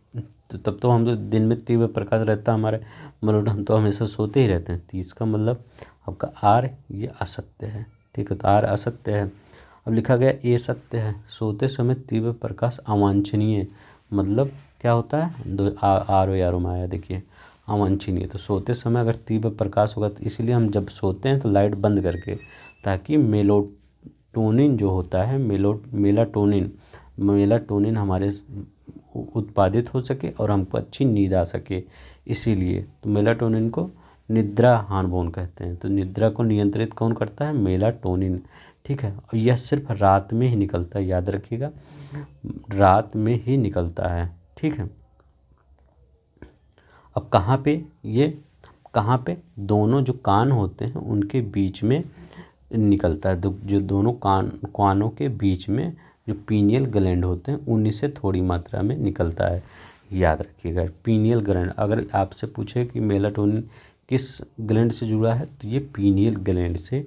तब तो हम तो दिन में तीव्र प्रकाश रहता है हमारे मेलेटोनिन, हम तो हमेशा सोते ही रहते हैं। तो इसका मतलब आपका आर ये असत्य है, ठीक है। तो आर असत्य है। अब लिखा गया ए सत्य है। सोते समय तीव्र प्रकाश अवांछनीय, मतलब क्या होता है, दो आर ओ यारो में आया, देखिए अवांछनीय। तो सोते समय अगर तीव्र प्रकाश होगा तो इसलिए हम जब सोते हैं तो लाइट बंद करके, ताकि मेलाटोनिन जो होता है मेलाटोनिन हमारे उत्पादित हो सके और हमको अच्छी नींद आ सके। इसीलिए तो मेलाटोनिन को निद्रा हार्मोन कहते हैं। तो निद्रा को नियंत्रित कौन करता है, मेलाटोनिन, ठीक है। और यह सिर्फ रात में ही निकलता है, याद रखिएगा रात में ही निकलता है, ठीक है। अब कहाँ पे दोनों जो कान होते हैं उनके बीच में निकलता है। जो दोनों कानों के बीच में जो पीनियल ग्लैंड होते हैं उन्हीं से थोड़ी मात्रा में निकलता है, याद रखिएगा। पीनियल ग्लैंड, अगर आपसे पूछे कि मेलाटोनिन किस ग्लैंड से जुड़ा है, तो ये पीनियल ग्लैंड से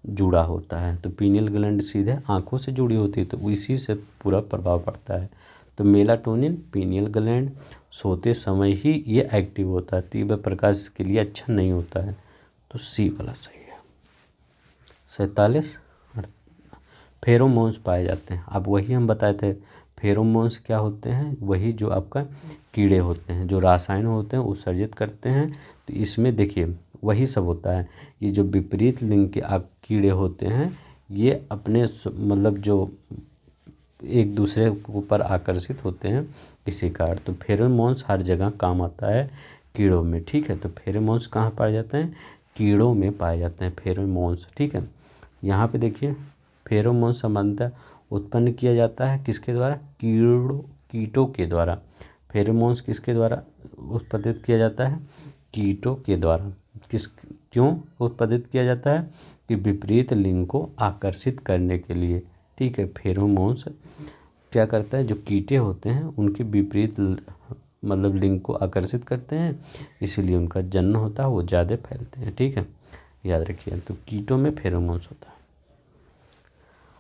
जुड़ा होता है। तो पीनियल ग्लैंड सीधे आँखों से जुड़ी होती है, तो इसी से पूरा प्रभाव पड़ता है। तो मेलाटोनिन पीनियल ग्लैंड सोते समय ही ये एक्टिव होता है, तीव्र प्रकाश के लिए अच्छा नहीं होता है। तो सी वाला सही है। 47 फेरोमोन्स पाए जाते हैं। अब वही हम बताए थे, फेरोमोन्स क्या होते हैं, वही जो आपका कीड़े होते हैं जो रसायन होते हैं उत्सर्जित करते हैं। तो इसमें देखिए वही सब होता है। ये जो विपरीत लिंग के कीड़े होते हैं ये अपने मतलब जो एक दूसरे के ऊपर आकर्षित होते हैं इसी कारण। तो फेरोमोन्स हर जगह काम आता है कीड़ों में, ठीक है। तो फेरोमोन्स कहाँ पाए जाते हैं, कीड़ों में पाए जाते हैं फेरोमोन्स, ठीक है। यहाँ पे देखिए फेरोमोन सामान्यतः उत्पन्न किया जाता है किसके द्वारा, कीटों के द्वारा। फेरोमोन्स किसके द्वारा उत्पादित किया जाता है, कीटों के द्वारा। क्यों उत्पादित किया जाता है, कि विपरीत लिंग को आकर्षित करने के लिए, ठीक है। फेरोमोन्स क्या करता है, जो कीटे होते हैं उनके विपरीत मतलब लिंग को आकर्षित करते हैं, इसीलिए उनका जन्म होता है, वो ज़्यादा फैलते हैं, ठीक है, याद रखिए। तो कीटों में फेरोमोन्स होता है।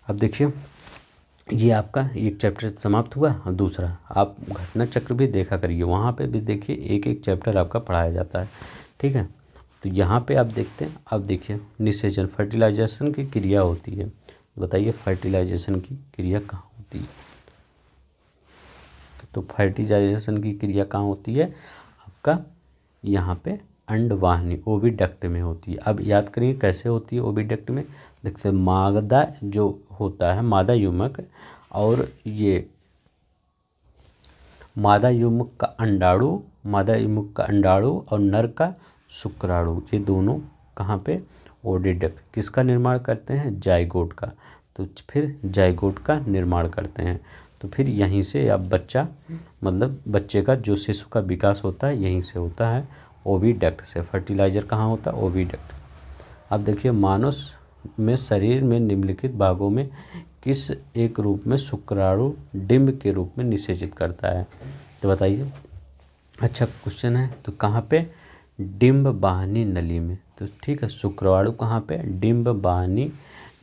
अब देखिए ये आपका एक चैप्टर समाप्त हुआ। और दूसरा आप घटना चक्र भी देखा करिए, वहाँ पे भी देखिए एक एक चैप्टर आपका पढ़ाया जाता है, ठीक है। तो यहाँ पे आप देखते हैं, अब देखिए निषेचन फर्टिलाइजेशन की क्रिया होती है। बताइए फर्टिलाइजेशन की क्रिया कहाँ होती है। तो फर्टिलाइजेशन की क्रिया कहाँ होती है, आपका यहाँ पे अंडवाहिनी ओविडक्ट में होती है। अब याद करिए कैसे होती है ओविडक्ट में। देखते मादा जो होता है, मादा युग्मक, और ये मादा युग्मक का अंडाणु और नर का शुक्राणु, ये दोनों कहाँ पे, ओविडक्ट किसका निर्माण करते हैं, जाइगोट का। तो फिर जाइगोट का निर्माण करते हैं, तो फिर यहीं से अब बच्चा मतलब बच्चे का जो शिशु का विकास होता है यहीं से होता है, ओविडक्ट से। फर्टिलाइजर कहाँ होता है, ओविडक्ट। अब देखिए मानव में शरीर में निम्नलिखित भागों में किस एक रूप में शुक्राणु डिंब के रूप में निषेचित करता है, तो बताइए। अच्छा क्वेश्चन है, तो कहाँ पे, डिंब वाहिनी नली में। तो ठीक है, शुक्राणु कहाँ पे, डिंब वाहिनी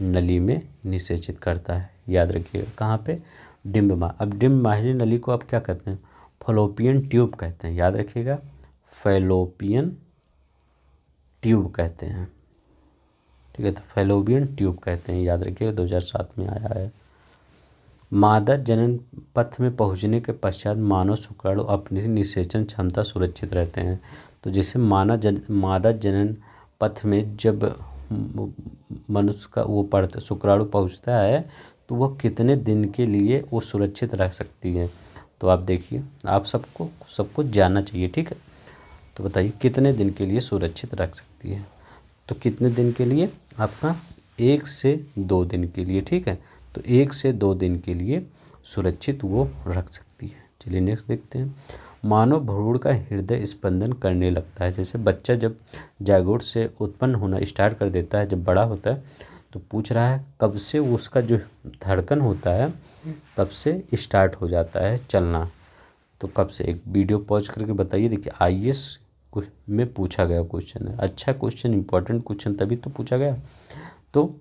नली में निषेचित करता है, याद रखिएगा कहाँ पे, अब डिंब वाहिनी नली को आप क्या कहते हैं, फैलोपियन ट्यूब कहते हैं, याद रखिएगा फैलोपियन ट्यूब कहते हैं, ठीक है। तो फैलोपियन ट्यूब कहते हैं, याद रखिएगा 2007 में आया है। मादा जनन पथ में पहुंचने के पश्चात मानव शुक्राणु अपनी निषेचन क्षमता सुरक्षित रहते हैं। तो जैसे मादा जनन पथ में जब मनुष्य का वो पड़ता शुक्राणु पहुंचता है तो वह कितने दिन के लिए वो सुरक्षित रख सकती है। तो आप देखिए, आप सबको जानना चाहिए, ठीक है। तो बताइए कितने दिन के लिए सुरक्षित रख सकती है। तो कितने दिन के लिए, आपका 1 से 2 दिन के लिए, ठीक है। तो 1 से 2 दिन के लिए सुरक्षित वो रख सकती है। चलिए नेक्स्ट देखते हैं। मानव भ्रूण का हृदय स्पंदन करने लगता है। जैसे बच्चा जब जायगोट से उत्पन्न होना स्टार्ट कर देता है, जब बड़ा होता है, तो पूछ रहा है कब से वो उसका जो धड़कन होता है कब से स्टार्ट हो जाता है चलना। तो कब से, एक वीडियो पॉज करके बताइए। देखिए IAS में पूछा गया क्वेश्चन है, अच्छा क्वेश्चन, इंपॉर्टेंट क्वेश्चन, तभी तो पूछा गया। तो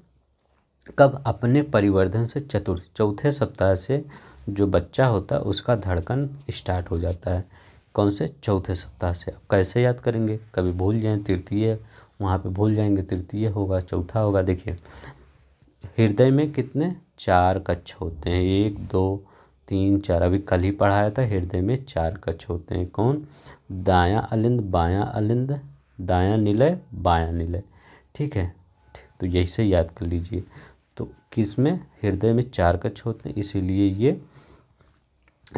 कब अपने परिवर्धन से चौथे सप्ताह से जो बच्चा होता है उसका धड़कन स्टार्ट हो जाता है। कौन से, चौथे सप्ताह से। अब कैसे याद करेंगे, कभी भूल जाएं, तृतीय वहाँ पे भूल जाएंगे, तृतीय होगा, चौथा होगा। देखिए हृदय में कितने 4 कक्ष होते हैं, 1 2 3 4। अभी कल ही पढ़ाया था, हृदय में 4 कक्ष होते हैं। कौन, दायां अलिंद, बायां अलिंद, दायां निलय, बायां निलय, ठीक है। तो यही से याद कर लीजिए। तो किस में, हृदय में 4 कक्ष होते हैं, इसीलिए ये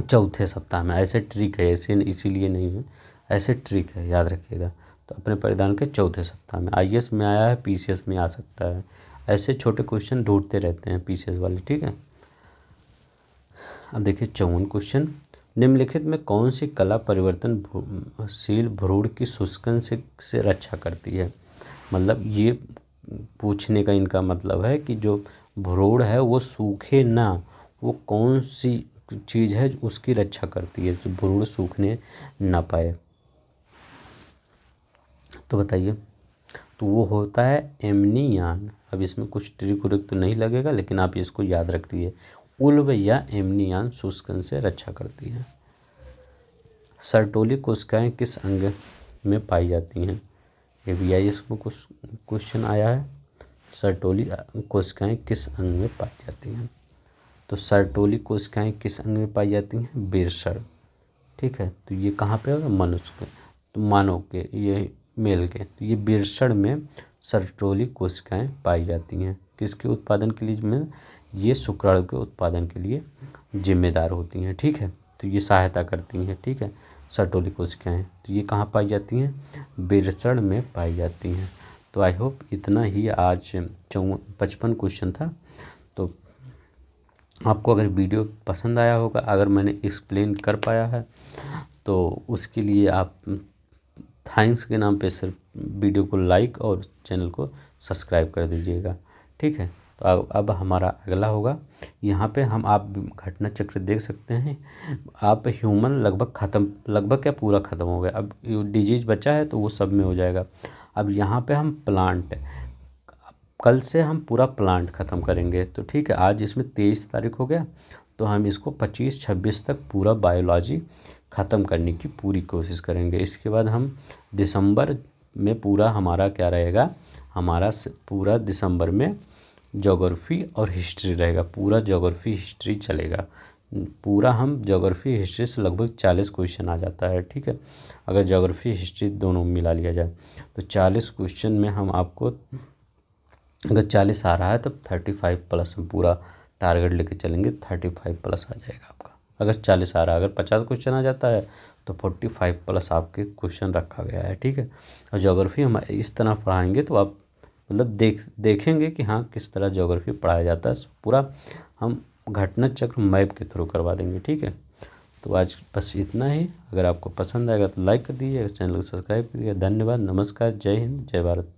चौथे सप्ताह में। ऐसे ट्रिक है, ऐसे इसीलिए नहीं है, ऐसे ट्रिक है, याद रखिएगा। तो अपने परिधान के चौथे सप्ताह में। IAS में आया है, PCS में आ सकता है। ऐसे छोटे क्वेश्चन ढूंढते रहते हैं PCS वाले, ठीक है। अब देखिए 54 क्वेश्चन। निम्नलिखित में कौन सी कला परिवर्तनशील भ्रूण की शुष्कन से रक्षा करती है। मतलब ये पूछने का इनका मतलब है कि जो भ्रूण है वो सूखे ना, वो कौन सी चीज़ है उसकी रक्षा करती है, जो भ्रूण सूखने ना पाए। तो बताइए, तो वो होता है एमनीयान। अब इसमें कुछ ट्रिक उरिक तो नहीं लगेगा, लेकिन आप इसको याद रखिए, उल्ब या एमनीयान शुष्कन से रक्षा करती है। सर्टोली कोशिकाएं किस अंग में पाई जाती हैं। ये भी IAS में कुछ क्वेश्चन आया है, सर्टोली कोशिकाएं किस अंग में पाई जाती हैं। तो सर्टोली कोशिकाएं किस अंग में पाई जाती हैं, बिरसड़, ठीक है। तो ये कहाँ पे होगा, मनुष्य के, तो मानव के, ये मेल के। तो ये बिरसड़ में सर्टोली कोशिकाएं पाई जाती हैं। किसके उत्पादन के लिए में, ये शुक्राणु के उत्पादन के लिए जिम्मेदार होती हैं, ठीक है। तो ये सहायता करती हैं, ठीक है, सर्टोली कोशिकाएं। तो ये कहाँ पाई जाती हैं, बिरसड़ में पाई जाती हैं। तो आई होप इतना ही आज 55 क्वेश्चन था। तो आपको अगर वीडियो पसंद आया होगा, अगर मैंने एक्सप्लेन कर पाया है, तो उसके लिए आप थैंक्स के नाम पे सिर्फ वीडियो को लाइक और चैनल को सब्सक्राइब कर दीजिएगा, ठीक है। तो अब हमारा अगला होगा, यहाँ पे हम आप घटना चक्र देख सकते हैं। आप ह्यूमन लगभग क्या पूरा ख़त्म हो गया, अब डिजीज बचा है तो वो सब में हो जाएगा। अब यहाँ पे हम प्लांट, कल से हम पूरा प्लांट ख़त्म करेंगे। तो ठीक है, आज इसमें 23 तारीख हो गया, तो हम इसको 25-26 तक पूरा बायोलॉजी ख़त्म करने की पूरी कोशिश करेंगे। इसके बाद हम दिसंबर में पूरा हमारा क्या रहेगा, हमारा पूरा दिसंबर में ज्योग्राफी और हिस्ट्री रहेगा। पूरा ज्योग्राफी हिस्ट्री चलेगा पूरा। हम ज्योग्राफी हिस्ट्री से लगभग 40 क्वेश्चन आ जाता है, ठीक है। अगर ज्योग्राफी हिस्ट्री दोनों मिला लिया जाए तो 40 क्वेश्चन में हम आपको, अगर 40 आ रहा है तो 35+ हम पूरा टारगेट लेके चलेंगे, 35+ आ जाएगा आपका। अगर 40 आ रहा है, अगर 50 क्वेश्चन आ जाता है तो 45+ आपके क्वेश्चन रखा गया है, ठीक है। और ज्योग्राफी हम इस तरह पढ़ाएंगे तो आप मतलब देखेंगे कि हाँ किस तरह ज्योग्राफी पढ़ाया जाता है। पूरा हम घटना चक्र मैप के थ्रू करवा देंगे, ठीक है। तो आज बस इतना ही। अगर आपको पसंद आएगा तो लाइक कर दीजिए, चैनल को सब्सक्राइब करिए। धन्यवाद, नमस्कार, जय हिंद, जय भारत।